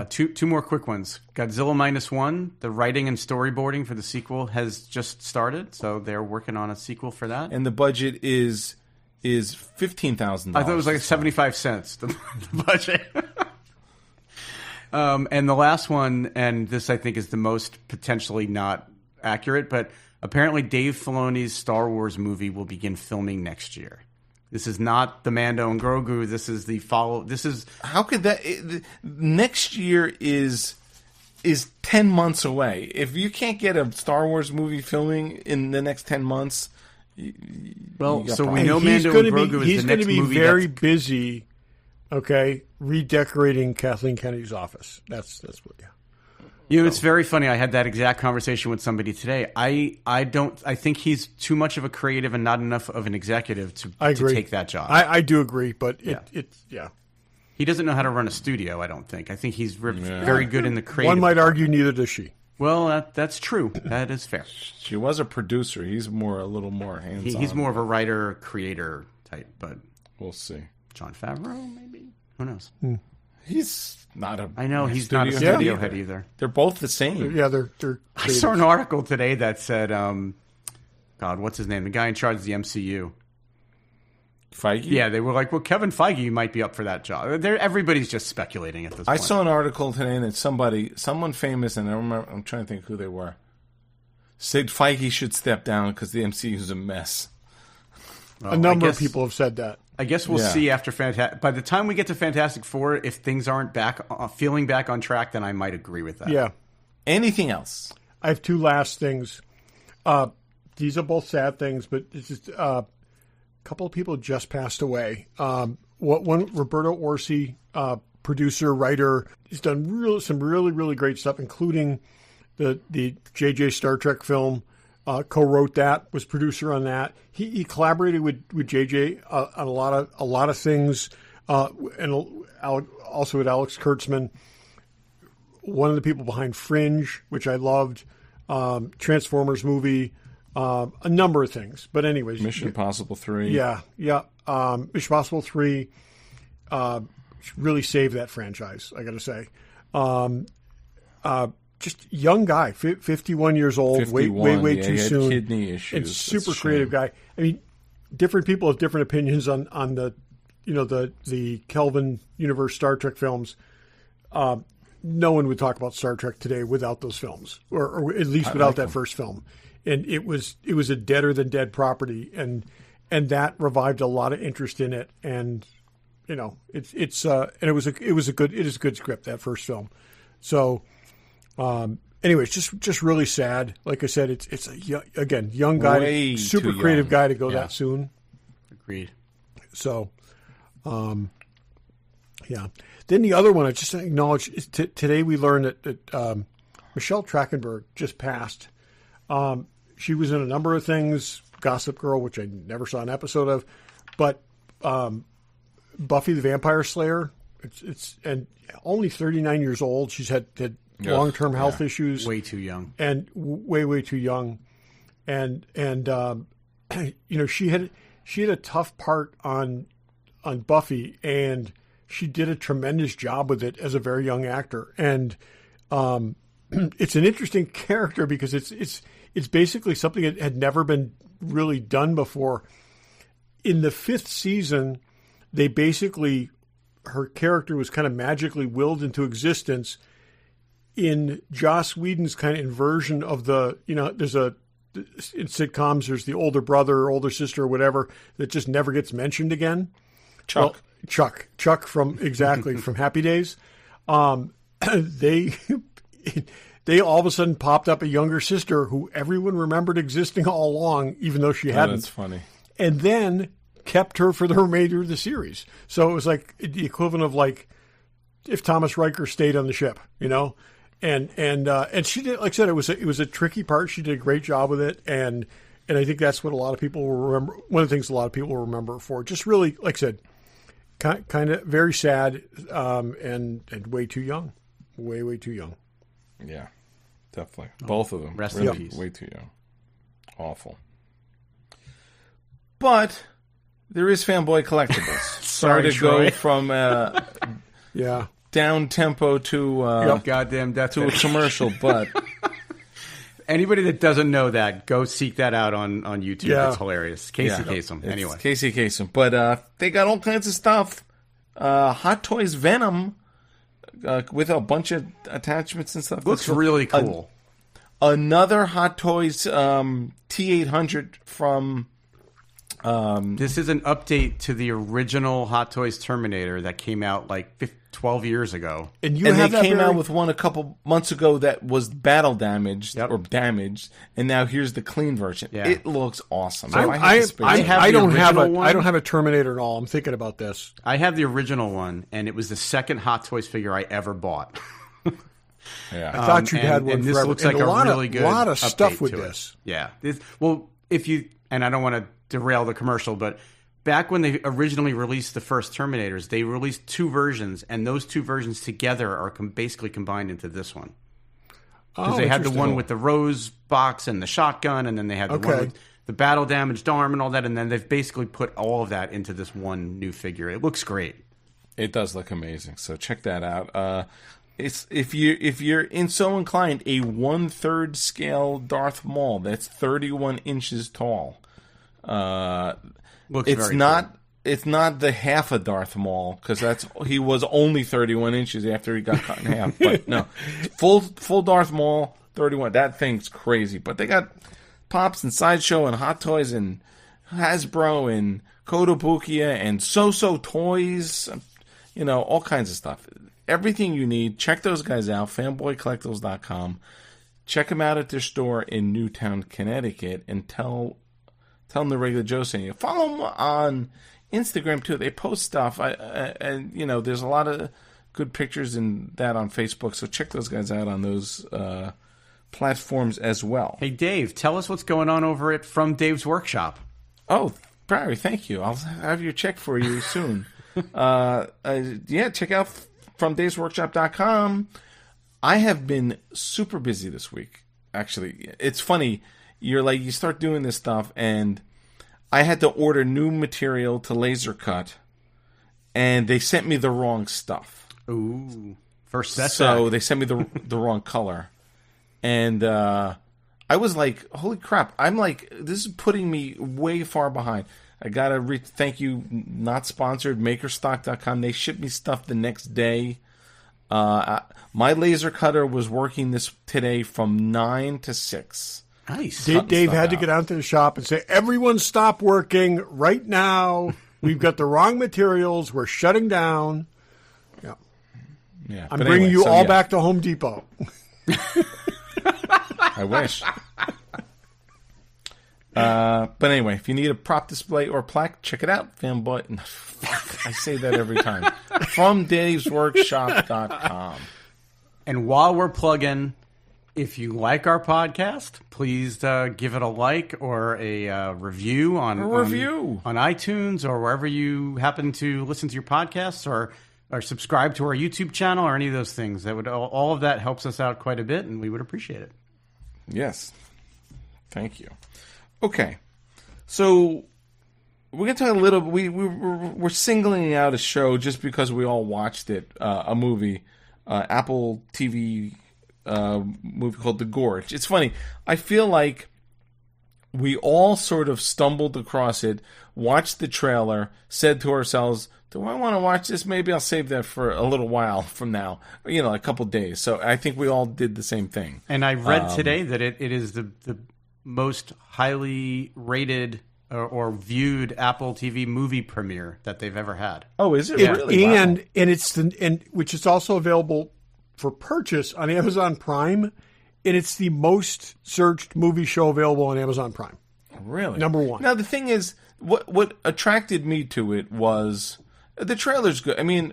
Two more quick ones. Godzilla -1, the writing and storyboarding for the sequel has just started, so they're working on a sequel for that. And the budget is $15,000. I thought it was like 75 cents, the budget. And the last one, and this I think is the most potentially not accurate, but apparently Dave Filoni's Star Wars movie will begin filming next year. This is not the Mando and Grogu. This is the follow. This is how could that next year is 10 months away. If you can't get a Star Wars movie filming in the next 10 months, well, so we know Mando and Grogu is the next movie. He's going to be very busy. Okay, redecorating Kathleen Kennedy's office. That's what. Yeah. You know, it's very funny. I had that exact conversation with somebody today. I think he's too much of a creative and not enough of an executive to take that job. I do agree, but it's he doesn't know how to run a studio. I don't think. I think he's very good in the creative. One might argue neither does she. Well, that's true. That is fair. She was a producer. He's a little more hands-on. He's more of a writer, creator type, but we'll see. John Favreau, maybe. Who knows? He's not a. I know he's not a studio head either. They're both the same. Yeah, they're. I saw an article today that said, God, what's his name? The guy in charge of the MCU. Feige? Yeah, they were like, well, Kevin Feige might be up for that job. Everybody's just speculating at this point. I saw an article today that someone famous, and I'm trying to think who they were, said Feige should step down because the MCU is a mess. Well, a number of people have said that. I guess we'll see after by the time we get to Fantastic Four, if things aren't feeling back on track, then I might agree with that. Yeah. Anything else? I have two last things. These are both sad things, but it's just a couple of people just passed away. One, Roberto Orsi, producer, writer, he's done some really, really great stuff, including the JJ Star Trek film. Co-wrote that, was producer on that. He collaborated with JJ on a lot of things, and also with Alex Kurtzman. One of the people behind Fringe, which I loved, Transformers movie, a number of things. But anyways, Mission Impossible 3. Yeah. Mission Impossible 3 really saved that franchise, I got to say. Just young guy, 51 years old, 51, way too soon. Kidney issues. And super creative guy. I mean, different people have different opinions on the Kelvin universe Star Trek films. no one would talk about Star Trek today without those films, or at least without that first film. And it was a deader than dead property, and that revived a lot of interest in it. And it is a good script, that first film. So, anyways, just really sad. Like I said, it's a young guy, Way super too creative young. guy to go that soon. Agreed. So, yeah. Then the other one I just acknowledge is today we learned that Michelle Trachtenberg just passed. She was in a number of things, Gossip Girl, which I never saw an episode of, but Buffy the Vampire Slayer. It's only 39 years old. She's had long-term health issues. Way too young. And way too young. And she had a tough part on Buffy, and she did a tremendous job with it as a very young actor. And it's an interesting character because it's basically something that had never been really done before. In the 5th season, her character was kind of magically willed into existence in Joss Whedon's kind of inversion of in sitcoms, there's the older brother or older sister or whatever that just never gets mentioned again. Chuck. Well, Chuck from Happy Days. They all of a sudden popped up a younger sister who everyone remembered existing all along, even though she hadn't. That's funny. And then kept her for the remainder of the series. So it was like the equivalent of like if Thomas Riker stayed on the ship, And she did, like I said, it was a tricky part. She did a great job with it, and I think that's what a lot of people will remember. One of the things a lot of people will remember her for. Just really, like I said, kind of very sad, and way too young, way too young. Yeah, definitely. Both of them. Rest in peace. Way too young. Awful. But there is Fanboy Collectibles. Sorry to go from down tempo to goddamn death to a commercial, but anybody that doesn't know that, go seek that out on YouTube. Yeah. It's hilarious. Casey Kasem. It's Anyway, Casey Kasem. But they got all kinds of stuff. Hot Toys Venom with a bunch of attachments and stuff. looks really cool. Another Hot Toys T800 from. This is an update to the original Hot Toys Terminator that came out like 12 years ago. And they came out with one a couple months ago that was battle damaged or damaged, and now here's the clean version. Yeah. It looks awesome. I don't have a Terminator at all. I'm thinking about this. I have the original one, and it was the second Hot Toys figure I ever bought. Yeah. I thought you'd had one and this forever. looks like and a really good lot of update stuff with to it. this. Yeah. And I don't want to derail the commercial, but back when they originally released the first Terminators, they released 2 versions, and those 2 versions together are basically combined into this one. Because they had the one with the rose box and the shotgun, and then they had the one with the battle damaged arm and all that, and then they've basically put all of that into this one new figure. It looks great. It does look amazing. So check that out. It's if you're so inclined, a 1/3 scale Darth Maul that's 31 inches tall. Looks it's very not. cool. It's not the half of Darth Maul because he was only 31 inches after he got cut in half. But no, full Darth Maul 31. That thing's crazy. But they got Pops and Sideshow and Hot Toys and Hasbro and Kotobukiya and So Toys. All kinds of stuff. Everything you need. Check those guys out. FanboyCollectibles.com. Check them out at their store in Newtown, Connecticut, and tell them the regular Joe saying you. Follow them on Instagram too. They post stuff. And there's a lot of good pictures in that on Facebook. So check those guys out on those platforms as well. Hey, Dave, tell us what's going on over at From Dave's Workshop. Oh, Barry, thank you. I'll have your check for you soon. Check out FromDavesWorkshop.com. I have been super busy this week. Actually, it's funny. You start doing this stuff, and I had to order new material to laser cut, and they sent me the wrong stuff. Ooh, first setback. So they sent me the wrong color, and I was like, "Holy crap!" I'm like, "This is putting me way far behind." I gotta thank you, not sponsored, Makerstock.com. They shipped me stuff the next day. My laser cutter was working this today from 9 to 6. Nice. Dave had to get out to the shop and say, everyone stop working right now. We've got the wrong materials. We're shutting down. Yeah. Yeah, I'm bringing you all back to Home Depot. I wish. But anyway, if you need a prop display or plaque, check it out. Fanboy. No, fuck, I say that every time. From davesworkshop.com. And while we're plugging, if you like our podcast, please give it a like or a review on iTunes or wherever you happen to listen to your podcasts, or subscribe to our YouTube channel or any of those things. That would all of that helps us out quite a bit, and we would appreciate it. Yes. Thank you. Okay. So we're going to talk a little bit. We're singling out a show just because we all watched it, a movie, Apple TV movie called The Gorge. It's funny. I feel like we all sort of stumbled across it, watched the trailer, said to ourselves, do I want to watch this? Maybe I'll save that for a little while from now, a couple days. So I think we all did the same thing. And I read today that it is the most highly rated or viewed Apple TV movie premiere that they've ever had. Oh, is it really? And wow. and which is also available for purchase on Amazon Prime, and it's the most searched movie show available on Amazon Prime. Really? Number one. Now the thing is, what attracted me to it was the trailer's good. I mean,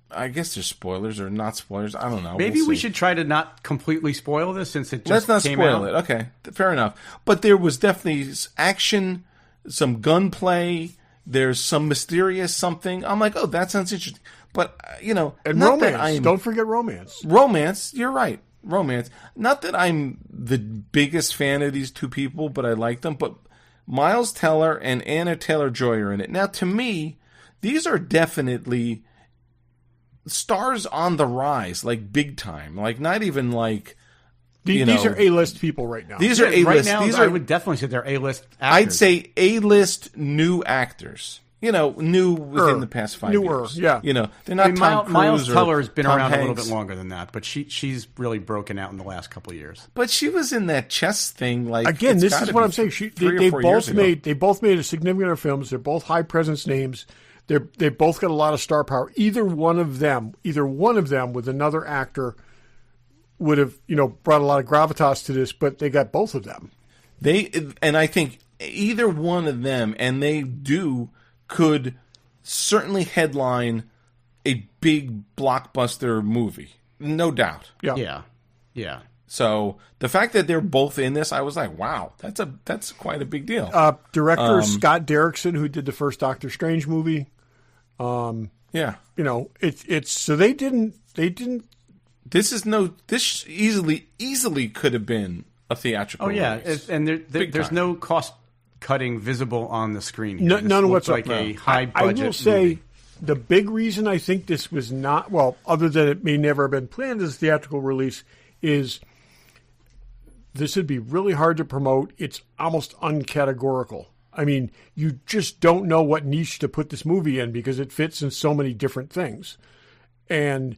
I guess there's spoilers or not spoilers. I don't know. Maybe we should try to not completely spoil this since it just Let's not came spoil out. it. Okay, fair enough. But there was definitely action, some gunplay. There's some mysterious something. I'm like, oh, that sounds interesting. But, And not romance. that I'm... Don't forget romance. Romance, you're right. Romance. Not that I'm the biggest fan of these two people, but I like them. But Miles Teller and Anna Taylor-Joy are in it. Now, to me, these are definitely stars on the rise, like big time. Like, not even like... These are A-list people right now. These are A-list. Right now, these I are, would definitely say they're A-list actors. I'd say A-list new actors. New within the past 5 years. Yeah. They're not Tom Cruise Miles or Teller's been Tom around a little Hanks. bit longer than that, but she's really broken out in the last couple of years. But she was in that chess thing. Like Again, it's this gotta is what be I'm saying. 3 or 4 years ago. They both made a significant amount of films. They're both high presence names. They both got a lot of star power. Either one of them with another actor would have brought a lot of gravitas to this, but they got both of them. And I think either one of them, and they could certainly headline a big blockbuster movie, no doubt. Yeah. So the fact that they're both in this, I was like, wow, that's quite a big deal. Director Scott Derrickson, who did the first Doctor Strange movie. Yeah. It's so they didn't. This easily could have been a theatrical. Oh yeah, release. and there's time. no cost cutting visible on the screen. Here. None whatsoever. whatsoever. Like a high budget. I will say movie. the big reason I think this was not other than it may never have been planned as a theatrical release, is this would be really hard to promote. It's almost uncategorical. I mean, you just don't know what niche to put this movie in because it fits in so many different things. And,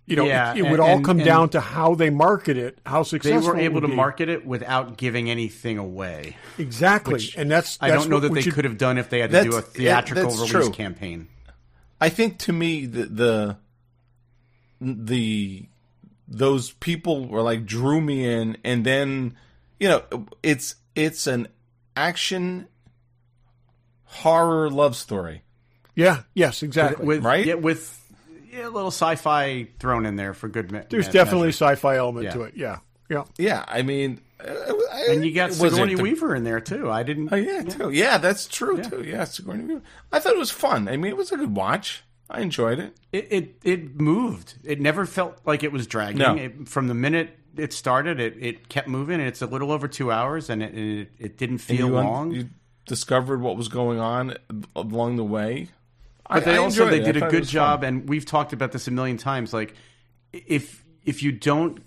it would all come down to how they market it, how successful they were able to be. market it without giving anything away. Exactly. And that's I don't know what that they could have done if they had to do a theatrical that's release true. campaign. I think to me those people were like drew me in, and then it's an action horror love story. Yeah. Yes. Exactly. Right? Yeah, with a little sci-fi thrown in there for good measure. There's definitely a sci-fi element to it. Yeah. Yeah. Yeah. I mean, and you got Sigourney Weaver in there too. I didn't. Oh yeah, too. Yeah, that's true too. Yeah, Sigourney Weaver. I thought it was fun. I mean, it was a good watch. I enjoyed it. It moved. It never felt like it was dragging. No. From the minute it started, it kept moving. And it's a little over 2 hours, and it didn't feel long. You discovered what was going on along the way. But they did a good job, fun. and we've talked about this a million times. Like, if you don't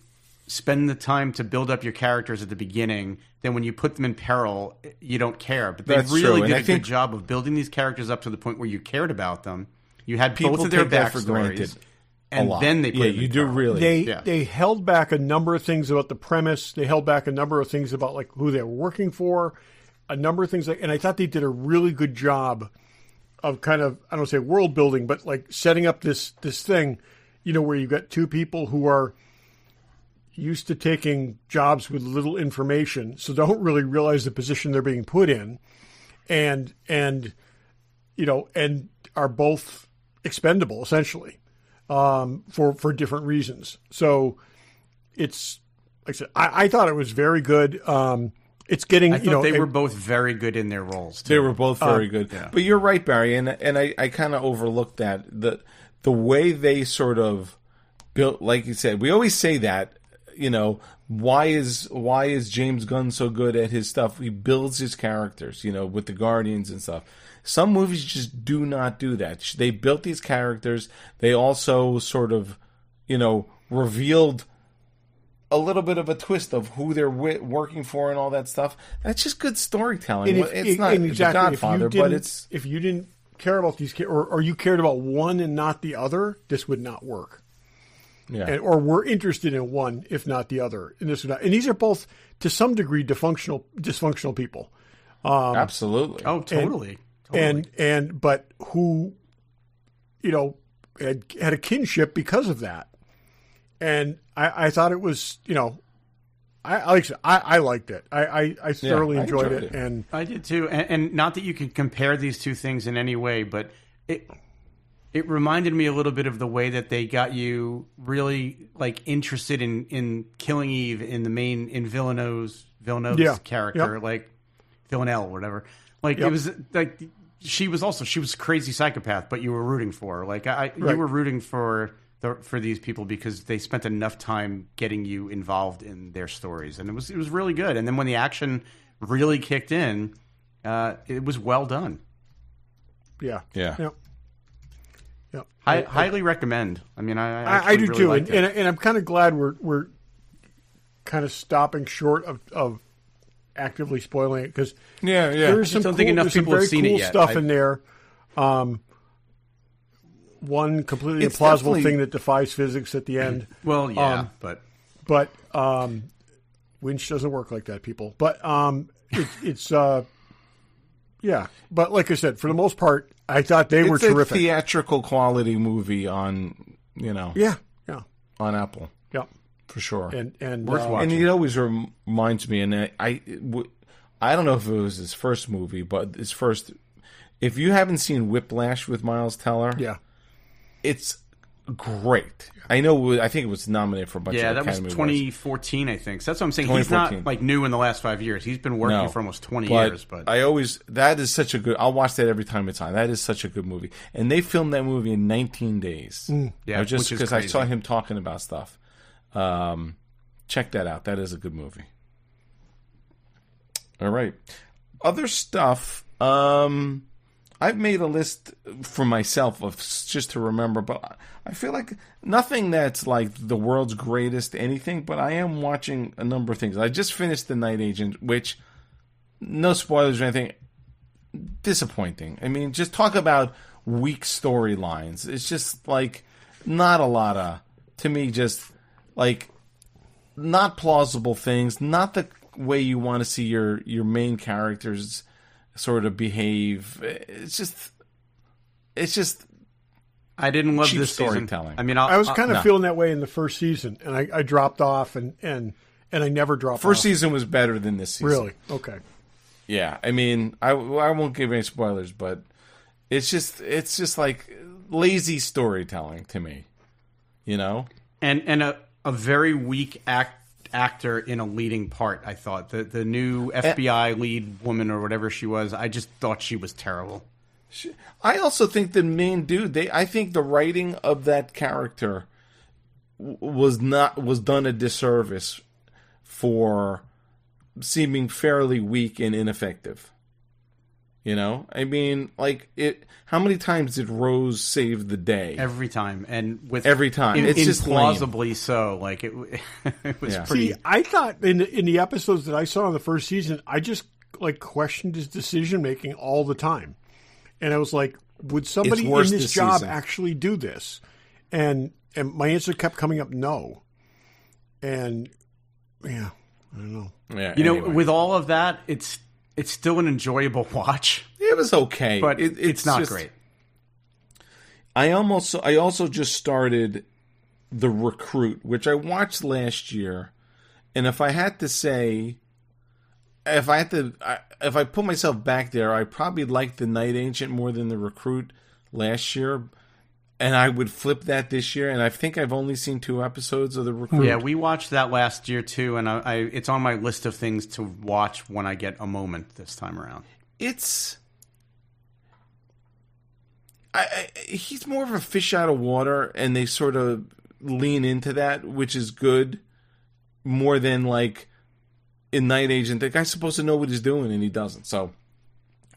spend the time to build up your characters at the beginning, then when you put them in peril, you don't care. But they really did a good job of building these characters up to the point where you cared about them. You had both of their take that for backstories. granted. and then they put you do really. They held back a number of things about the premise. They held back a number of things about like who they were working for, a number of things and I thought they did a really good job of kind of, I don't say world building, but like setting up this thing, where you've got two people who are used to taking jobs with little information, so don't really realize the position they're being put in, and are both expendable essentially, for different reasons. So it's, like I said, I thought it was very good. It's getting, I thought they were both very good in their roles, too. They were both very good. Yeah. But you're right, Barry, and I kind of overlooked that. The way they sort of built, like you said, we always say that, why is James Gunn so good at his stuff? He builds his characters, with the Guardians and stuff. Some movies just do not do that. They built these characters. They also sort of, revealed a little bit of a twist of who they're working for and all that stuff. That's just good storytelling. It's not The Godfather, but it's... If you didn't care about these, or you cared about one and not the other, this would not work. Yeah. Or were interested in one, if not the other. And this would not. And these are both, to some degree, dysfunctional people. Absolutely. Oh, totally. But who, had a kinship because of that. And I thought it was, I liked it. I thoroughly enjoyed it. And I did too. And not that you can compare these two things in any way, but it reminded me a little bit of the way that they got you really like interested in killing Eve in Villeneuve's character, like Villanelle or whatever. Like it was like she was a crazy psychopath, but you were rooting for her. Like you were rooting for these people because they spent enough time getting you involved in their stories, and it was really good. And then when the action really kicked in, it was well done. Yeah. Highly recommend. I mean, I do really too, liked it. and I'm kind of glad we're kind of stopping short of actively spoiling it because there's some very cool stuff in there. One completely implausible thing that defies physics at the end. Well, yeah, but winch doesn't work like that, people. But it's But like I said, for the most part, I thought they were terrific. It's a theatrical quality movie on on Apple. Yeah, for sure. And worth watching. And it always reminds me, and I don't know if it was his first movie, but his first. If you haven't seen Whiplash with Miles Teller, it's great. I know. I think it was nominated for a bunch of Academy that was 2014, I think. So that's what I'm saying. He's not like new in the last 5 years. He's been working for almost 20 years. But that is such a good. I'll watch that every time it's on. That is such a good movie, and they filmed that movie in 19 days. Just because I saw him talking about stuff. Check that out. That is a good movie. All right, other stuff. I've made a list for myself of just to remember, but I feel like nothing that's like the world's greatest anything, but I am watching a number of things. I just finished The Night Agent, which, no spoilers or anything, disappointing. I mean, just talk about weak storylines. It's just like not a lot of, to me, just like not plausible things, not the way you want to see your main characters sort of behave. It's just. I didn't love this storytelling. I mean, I was kind of feeling that way in the first season, and I dropped off, and I never dropped off. First season was better than this season. Really? Okay. Yeah, I mean, I won't give any spoilers, but it's just like lazy storytelling to me, and a very weak actor in a leading part. I thought the new FBI lead woman or whatever she was, I just thought she was terrible. I also think the main dude, I think the writing of that character was done a disservice for seeming fairly weak and ineffective. I mean, like how many times did Rose save the day? Every time, and every time, it's just plausibly so. Like it was pretty. See, I thought in the episodes that I saw in the first season, I just like questioned his decision making all the time, and I was like, would somebody in this job actually do this? And And my answer kept coming up no. And yeah, I don't know. Yeah, you know, with all of that, it's still an enjoyable watch. It was okay, but it's not just great. I also just started The Recruit, which I watched last year, and if I had to say, if I put myself back there, I probably liked The Night Agent more than The Recruit last year, and I would flip that this year. And I think I've only seen 2 episodes of The Recruit. Yeah, we watched that last year too, and it's on my list of things to watch when I get a moment this time around. He's more of a fish out of water, and they sort of lean into that, which is good, more than like in Night Agent. The guy's supposed to know what he's doing, and he doesn't. So,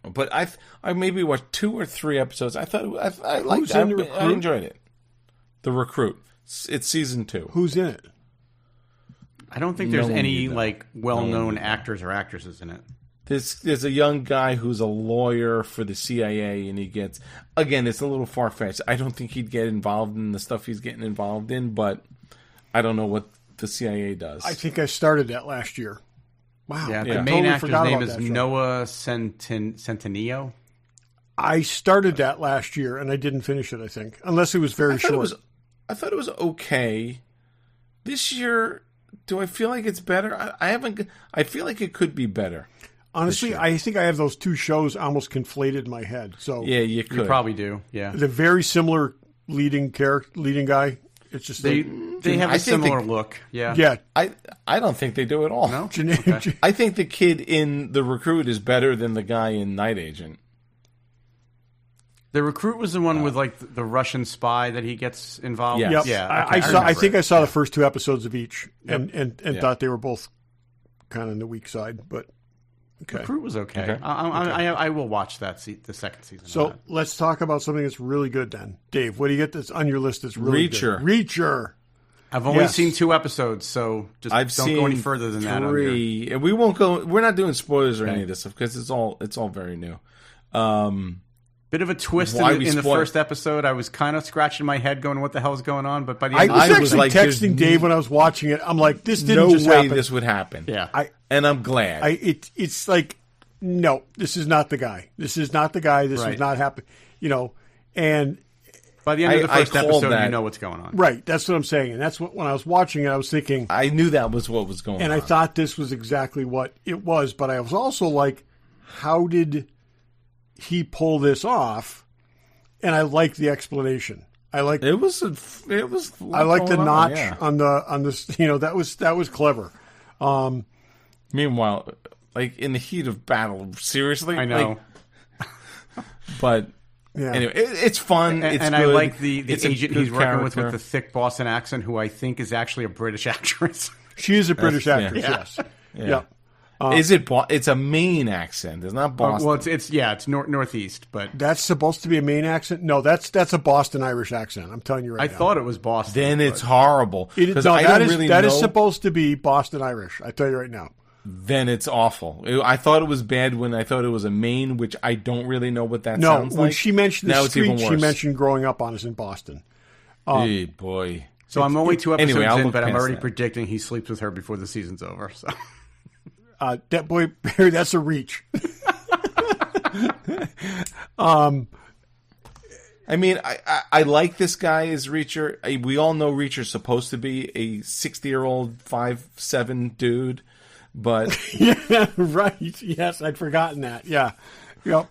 but I maybe watched 2 or 3 episodes. I thought I liked it. I enjoyed it. The Recruit. It's season 2. Who's in it? I don't think there's any like well-known actors or actresses in it. There's a young guy who's a lawyer for the CIA, and he gets, again, it's a little far-fetched. I don't think he'd get involved in the stuff he's getting involved in, but I don't know what the CIA does. I think I started that last year. Wow. Yeah, the main actor's name is Noah Centineo. I started that last year, and I didn't finish it, I think, unless it was very short. I thought it was okay. This year, do I feel like it's better? I feel like it could be better. Honestly, I think I have those 2 shows almost conflated in my head. So yeah, you probably do. Yeah, they're very similar leading guy. It's just they have a similar look. Yeah, yeah. I don't think they do at all. No, okay. I think the kid in The Recruit is better than the guy in Night Agent. The Recruit was the one with like the Russian spy that he gets involved. Yes. Yep. Yeah, I think I saw the first 2 episodes of each, and thought they were both kind of on the weak side, but. Okay. Recruit was okay. I will watch the second season. So let's talk about something that's really good then. Dave, what do you get that's on your list that's really good? Reacher. I've only seen 2 episodes, so just don't go any further than 3. And we won't go. We're not doing spoilers or any of this stuff because it's all very new. Bit of a twist in the first episode. I was kind of scratching my head going, what the hell is going on? But by the end, I was like texting Dave when I was watching it. I'm like, this didn't just happen. No way this would happen. Yeah. And I'm glad. It's like, no, this is not the guy. This is not the guy. This is not happening. You know, and by the end of the first episode, you know what's going on. Right. That's what I'm saying. And that's what, when I was watching it, I was thinking. I knew that was what was going on. And I thought this was exactly what it was. But I was also like, how did he pull this off? And I like the explanation. I like it was. I like the notch on the. You know, that was clever. Meanwhile, like in the heat of battle, seriously, I know. But anyway, it's fun. It's and good. I like the agent he's working with character. the thick Boston accent, who I think is actually a British actress. She is a British actress. Yes. Yeah. Is it? It's a Maine accent. It's not Boston. Well, it's northeast, but that's supposed to be a Maine accent. No, that's a Boston Irish accent. I'm telling you right now. I thought it was Boston. Then it's horrible. That is supposed to be Boston Irish. I tell you right now. Then it's awful. I thought it was bad when I thought it was a Maine, which I don't really know what that sounds like. No, when she mentioned the street, she mentioned growing up on us in Boston. Hey, boy. So I'm only 2 episodes in, but I'm already that. predicting he sleeps with her before the season's over. So. That boy, Barry, that's a reach. I mean, I like this guy as Reacher. We all know Reacher's supposed to be a 60-year-old 5'7" dude, but yeah, right. Yes, I'd forgotten that. Yeah, yep.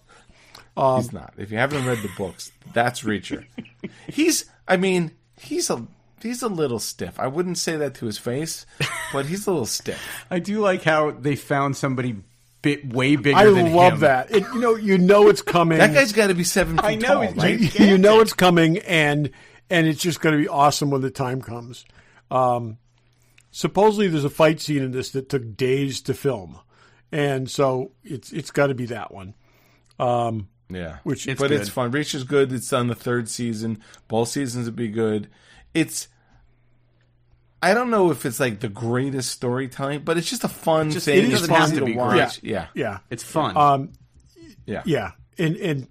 He's not. If you haven't read the books, that's Reacher. He's a little stiff. I wouldn't say that to his face, but he's a little stiff. I do like how they found somebody way bigger than him. I love that. You know it's coming. That guy's got to be 7 feet I know, tall, right? You know it's coming, and it's just going to be awesome when the time comes. Supposedly there's a fight scene in this that took days to film, and so it's got to be that one. Yeah, but it's fun. Reacher's good. It's on the 3rd season. Both seasons would be good. I don't know if it's like the greatest storytelling, but it's just a fun thing. It doesn't have to be watch. great. Yeah. It's fun. Yeah. And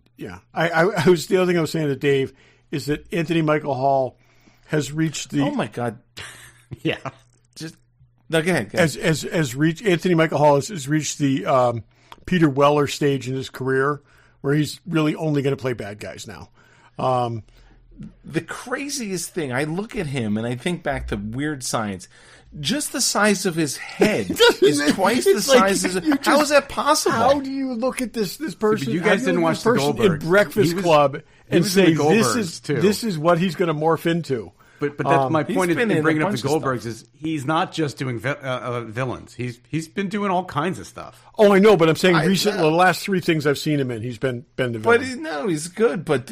I was the other thing I was saying to Dave is that Anthony Michael Hall has reached the Oh my God! Yeah. Just no, go ahead. Go ahead. as reached Anthony Michael Hall has reached the Peter Weller stage in his career where he's really only going to play bad guys now. The craziest thing, I look at him and I think back to Weird Science. Just the size of his head is twice the size of his. How is that possible? How do you look at this person? But you guys didn't watch the person Goldbergs. in Breakfast Club and was in say the Goldbergs, too. this is what he's going to morph into. But that's my point been in in bringing a up the bunch of Goldbergs is he's not just doing villains. He's been doing all kinds of stuff. Oh, I know, but I'm saying recently, the last 3 things I've seen him in, he's been the villain. But no, he's good. But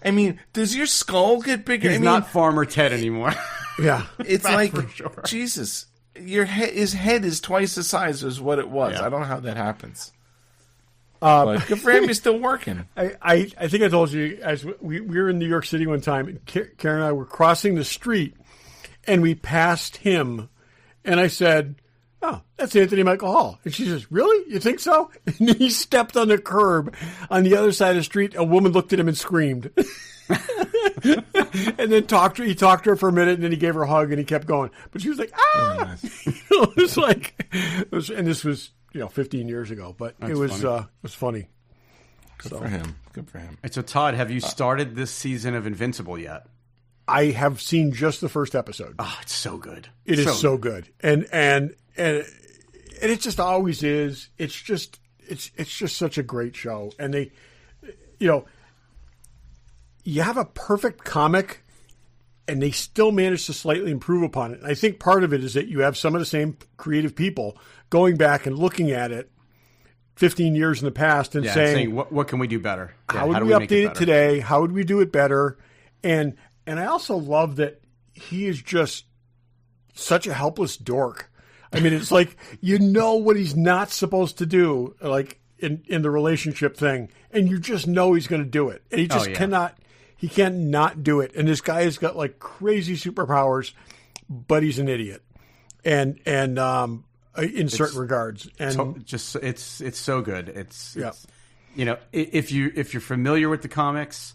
I mean, does your skull get bigger? He's not Farmer Ted anymore. Yeah, It's like sure. Jesus. His head is twice the size as what it was. Yeah. I don't know how that happens. But good for him. He's still working. I think I told you, as we were in New York City one time, and Karen and I were crossing the street, and we passed him, and I said, "Oh, that's Anthony Michael Hall." And she says, "Really? You think so?" And then he stepped on the curb on the other side of the street. A woman looked at him and screamed. And then he talked to her for a minute, and then he gave her a hug, and he kept going. But she was like, "Ah!" Oh, nice. It was like, and this was 15 years ago, but it was funny. Good for him. Good for him. So Todd, have you started this season of Invincible yet? I have seen just the first episode. Oh, it's so good. It is so good, and it just always is. It's just such a great show, and they, you have a perfect comic, and they still manage to slightly improve upon it. And I think part of it is that you have some of the same creative people going back and looking at it 15 years in the past and saying what can we do better? How would we update it today? How would we do it better? And I also love that he is just such a helpless dork. I mean, it's like, what he's not supposed to do, like in the relationship thing, and you just know he's going to do it. And he just he can't not do it. And this guy has got like crazy superpowers, but he's an idiot. And in certain regards. And it's so good. It's if you're familiar with the comics,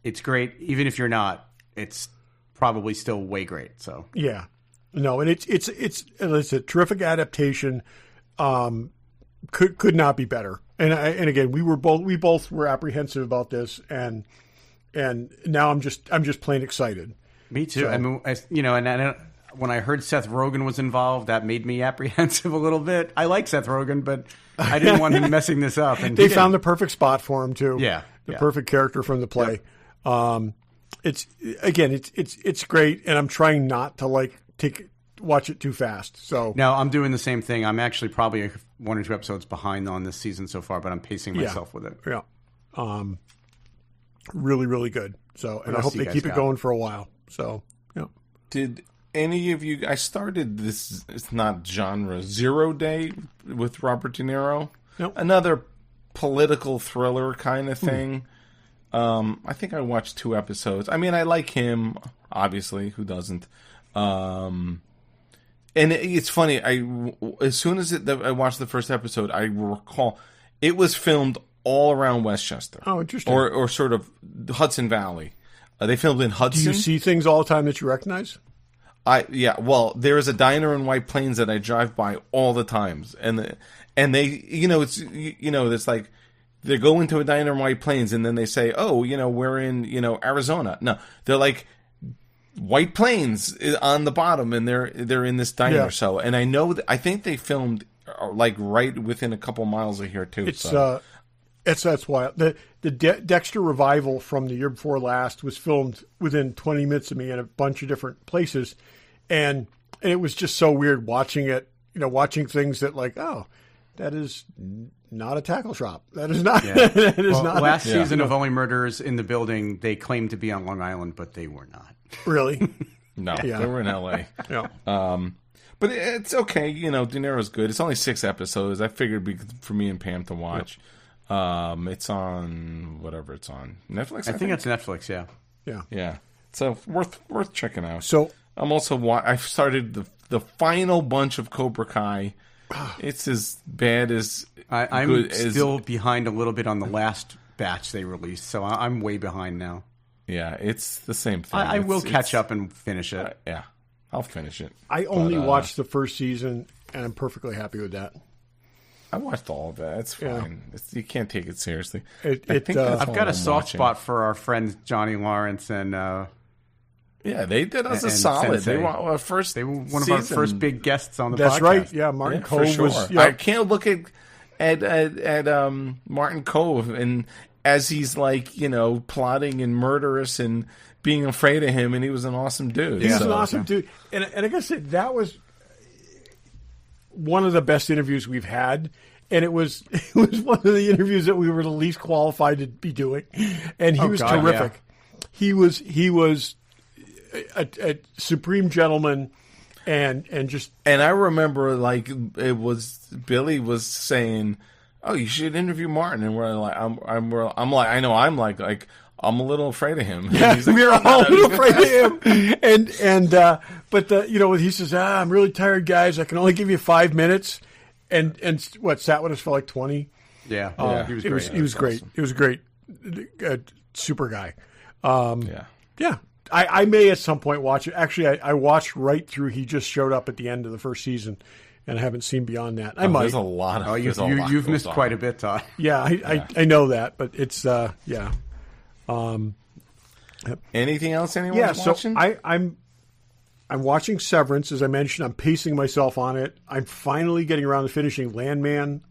it's great. Even if you're not, it's probably still way great. So yeah. No, and it's a terrific adaptation. Could not be better. And again, we both were apprehensive about this, and now I'm just plain excited. Me too. So, I mean, when I heard Seth Rogen was involved, that made me apprehensive a little bit. I like Seth Rogen, but I didn't want him messing this up. And they found the perfect spot for him too. Yeah, the perfect character from the play. Yep. It's great, and I'm trying not to watch it too fast. So no, I'm doing the same thing. I'm actually probably 1 or 2 episodes behind on this season so far, but I'm pacing myself with it. Yeah, really, really good. So, and I hope they keep it going for a while. So, yeah. Did any of you? I started this. It's not genre. 0 Day with Robert De Niro. Nope. Another political thriller kind of thing. I think I watched 2 episodes. I mean, I like him, obviously. Who doesn't? And it's funny. As soon as I watched the first episode, I recall it was filmed all around Westchester. Oh, interesting. Or sort of Hudson Valley. They filmed in Hudson. Do you see things all the time that you recognize? Well, there is a diner in White Plains that I drive by all the times, and they, it's like they go into a diner in White Plains, and then they say, "Oh, we're in, Arizona." No, they're like White Plains on the bottom, and they're in this diner. Yeah. So, and I think they filmed like right within a couple miles of here too. That's why the Dexter revival from the year before last was filmed within 20 minutes of me in a bunch of different places, and it was just so weird watching it. Watching things that that is not a tackle shop. That is not. Yeah. That is not. Last season of Only Murders in the Building, they claimed to be on Long Island, but they were not. Really? No, they were in L.A. Yeah. But it's okay. De Niro's good. It's only 6 episodes. I figured it'd be for me and Pam to watch. Yep. It's on whatever it's on Netflix. I think it's Netflix. Yeah. Yeah. So worth checking out. So I'm also I've started the final bunch of Cobra Kai. It's as bad as I'm still behind a little bit on the last batch they released, so I'm way behind now. Yeah, it's the same thing. I will catch up and finish it. Yeah, I'll finish it. I only watched the first season, and I'm perfectly happy with that. I watched all of that. It's fine. You can't take it seriously. I've got a soft spot for our friends Johnny Lawrence and yeah, they did us a solid. Sensei. They were one of our first big guests on the podcast. That's right. Yeah, Martin Cove was. Yeah. I can't look at Martin Cove and as he's like plotting and murderous and being afraid of him, and he was an awesome dude. He's an awesome dude, and like I said, that was one of the best interviews we've had. And it was one of the interviews that we were the least qualified to be doing, and he was terrific. Yeah. He was a supreme gentleman, and I remember like it was Billy was saying, "Oh, you should interview Martin," and we're like, I'm a little afraid of him. Yeah, he's like, we're all a little afraid of him, but he says, I'm really tired, guys. I can only give you 5 minutes, and sat with us for like 20. Yeah, he was great. He was great. Awesome. He was a great, super guy. Yeah. I may at some point watch it. Actually, I watched right through. He just showed up at the end of the first season, and I haven't seen beyond that. I might. There's a lot of. You've missed quite a bit, Todd. Yeah, I know that, but it's yeah. Anything else anyone's watching? I'm watching Severance, as I mentioned. I'm pacing myself on it. I'm finally getting around to finishing Landman,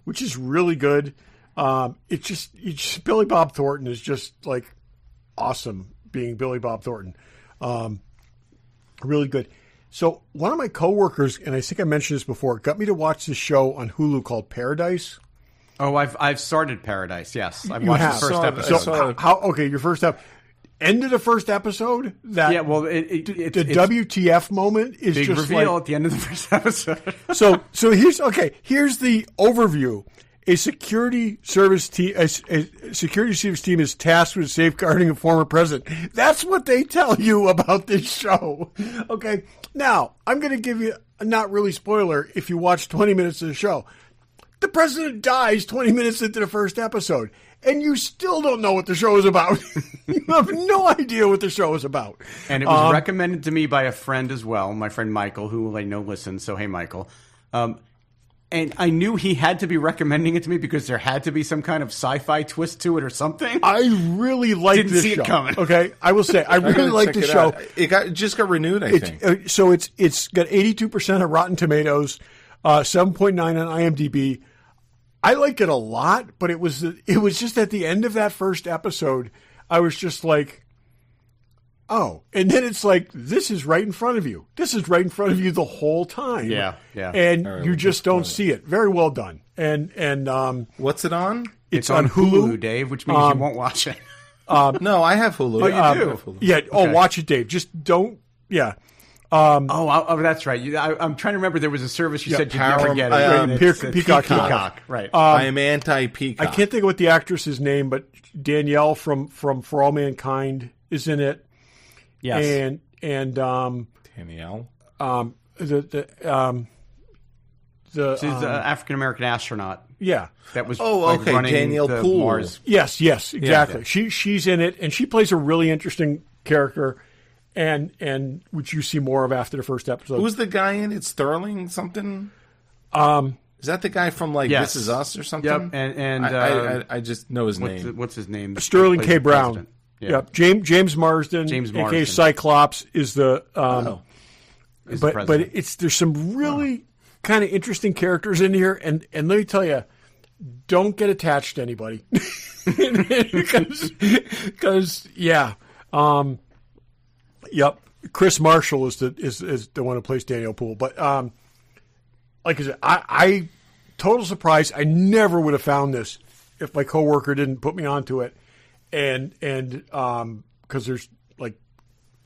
which is really good. It's just Billy Bob Thornton is just like awesome being Billy Bob Thornton. Really good. So one of my coworkers, and I think I mentioned this before, got me to watch this show on Hulu called Paradise. Oh, I've started Paradise. Yes, I've watched the first episode. So your first episode. End of the first episode. The WTF moment is big just reveal at the end of the first episode. so here's the overview. A security service team is tasked with safeguarding a former president. That's what they tell you about this show. Okay. Now, I'm going to give you a not really spoiler if you watch 20 minutes of the show. The president dies 20 minutes into the first episode, and you still don't know what the show is about. You have no idea what the show is about. And it was recommended to me by a friend as well, my friend Michael, who I know listens. So, hey, Michael. And I knew he had to be recommending it to me because there had to be some kind of sci-fi twist to it or something. I really like this show. Didn't see it coming. Okay, I will say I really like the show. It just got renewed, I think. So it's got 82% of Rotten Tomatoes, 7.9 on IMDb. I like it a lot, but it was just at the end of that first episode, I was just like, oh, and then it's like, this is right in front of you. This is right in front of you the whole time. Yeah. And you just don't see it. Very well done. And what's it on? It's on Hulu, Dave, which means you won't watch it. No, I have Hulu. Oh, you do? Hulu. Yeah. Okay. Oh, watch it, Dave. Just don't. Yeah. That's right. I'm trying to remember. There was a service you said you'd never get it. Peacock. Right. I am anti-Peacock. I can't think of what the actress's name, but Danielle from For All Mankind is in it. Yes. And Danielle. She's an African American astronaut. Yeah. That was running Danielle Poole. Mars. Yes, exactly. Yeah. She's in it, and she plays a really interesting character. And which you see more of after the first episode. Who's the guy in it? Sterling something? Is that the guy from This Is Us or something? Yep. And I just know his name. What's his name? Sterling K. Brown. Yeah. Yep. James Marsden. A.k.a. Cyclops is the. But there's some really kind of interesting characters in here, and let me tell you, don't get attached to anybody because yeah. Yep, Chris Marshall is the one who plays Daniel Poole. But like I said, I total surprise. I never would have found this if my coworker didn't put me onto it, and because there's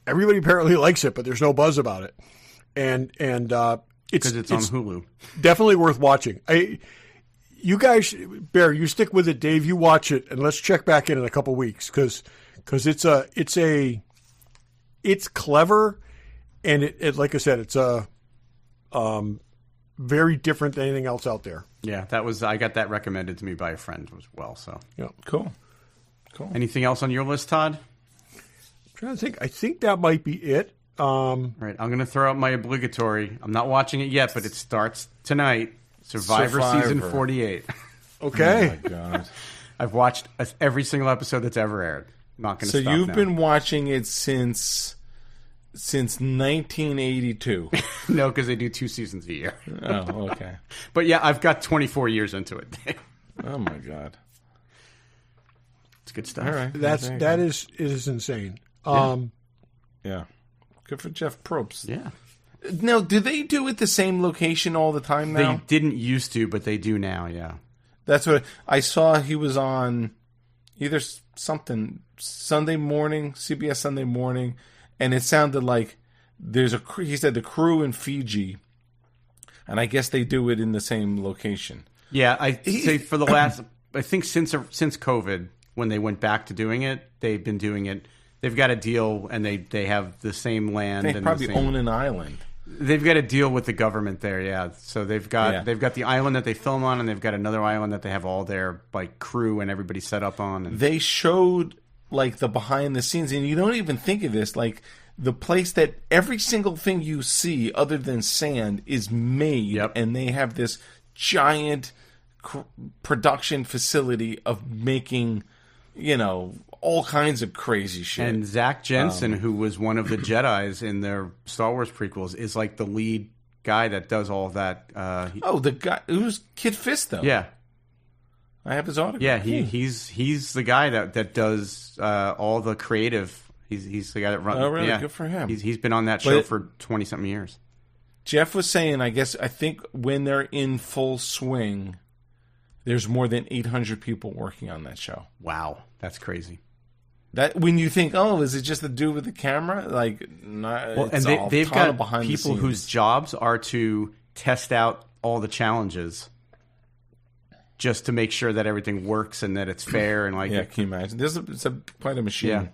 everybody apparently likes it, but there's no buzz about it, and it's on Hulu. Definitely worth watching. You guys, Bear, you stick with it, Dave. You watch it, and let's check back in a couple weeks because it's clever, and it like I said, it's very different than anything else out there. Yeah, I got that recommended to me by a friend as well. So yeah, cool. Cool. Anything else on your list, Todd? I'm trying to think. I think that might be it. All right, I'm going to throw out my obligatory. I'm not watching it yet, but it starts tonight. Survivor. Season 48. Okay. Oh, my God. I've watched every single episode that's ever aired. Not going to So stop you've now. been watching it since 1982. No, because they do 2 seasons a year. Oh, okay. But yeah, I've got 24 years into it. Oh, my God. It's good stuff. All right. That is insane. Yeah. Good for Jeff Probst. Yeah. Now, do they do it the same location all the time now? They didn't used to, but they do now, yeah. That's what I saw. He was on either something Sunday morning, CBS Sunday morning, and it sounded like he said the crew in Fiji, and I guess they do it in the same location. Yeah, I say for the last, I think since COVID, when they went back to doing it, they've been doing it. They've got a deal, and they have the same land. They and probably own an island. They've got a deal with the government there, yeah. So they've got the island that they film on, and they've got another island that they have all their crew and everybody set up on. And they showed the behind the scenes, and you don't even think of this, the place that every single thing you see other than sand is made, and they have this giant production facility of making, all kinds of crazy shit. And Zach Jensen, who was one of the Jedis in their Star Wars prequels, is the lead guy that does all of that. The guy who's Kid Fisto. Yeah, I have his autograph. Yeah, he's the guy that does all the creative. He's the guy that runs. Oh, really? Yeah. Good for him. He's been on that show for 20-something years. Jeff was saying, I think when they're in full swing, there's more than 800 people working on that show. Wow, that's crazy. That when you think, is it just the dude with the camera? They've got people whose jobs are to test out all the challenges, just to make sure that everything works and that it's fair and can you imagine? It's quite a machine. Yeah.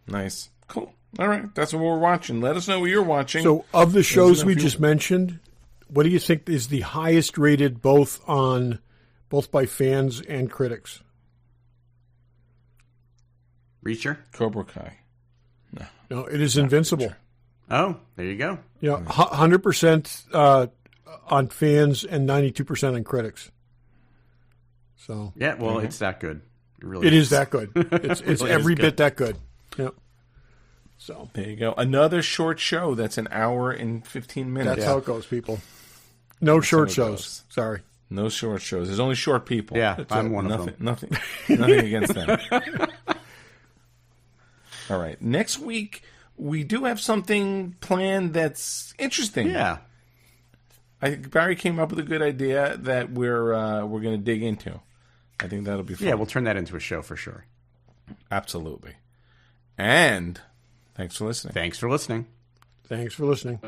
Both Cool. All right, that's what we're watching. Let us know what you're watching. So, of the shows we just mentioned, what do you think is the highest rated both by fans and critics? Reacher? Cobra Kai. No, it is Invincible. Oh, there you go. 100% on fans and 92% on critics. So yeah, well, it's that good. It is that good. It's really every bit that good. Yep. So there you go. Another short show that's an hour and 15 minutes. That's how it goes, people. No short shows. Sorry. No short shows. There's only short people. Yeah, I'm one of them. Nothing against them. All right. Next week, we do have something planned that's interesting. Yeah. I think Barry came up with a good idea that we're going to dig into. I think that'll be fun. Yeah, we'll turn that into a show for sure. Absolutely. And thanks for listening. Thanks for listening. Thanks for listening.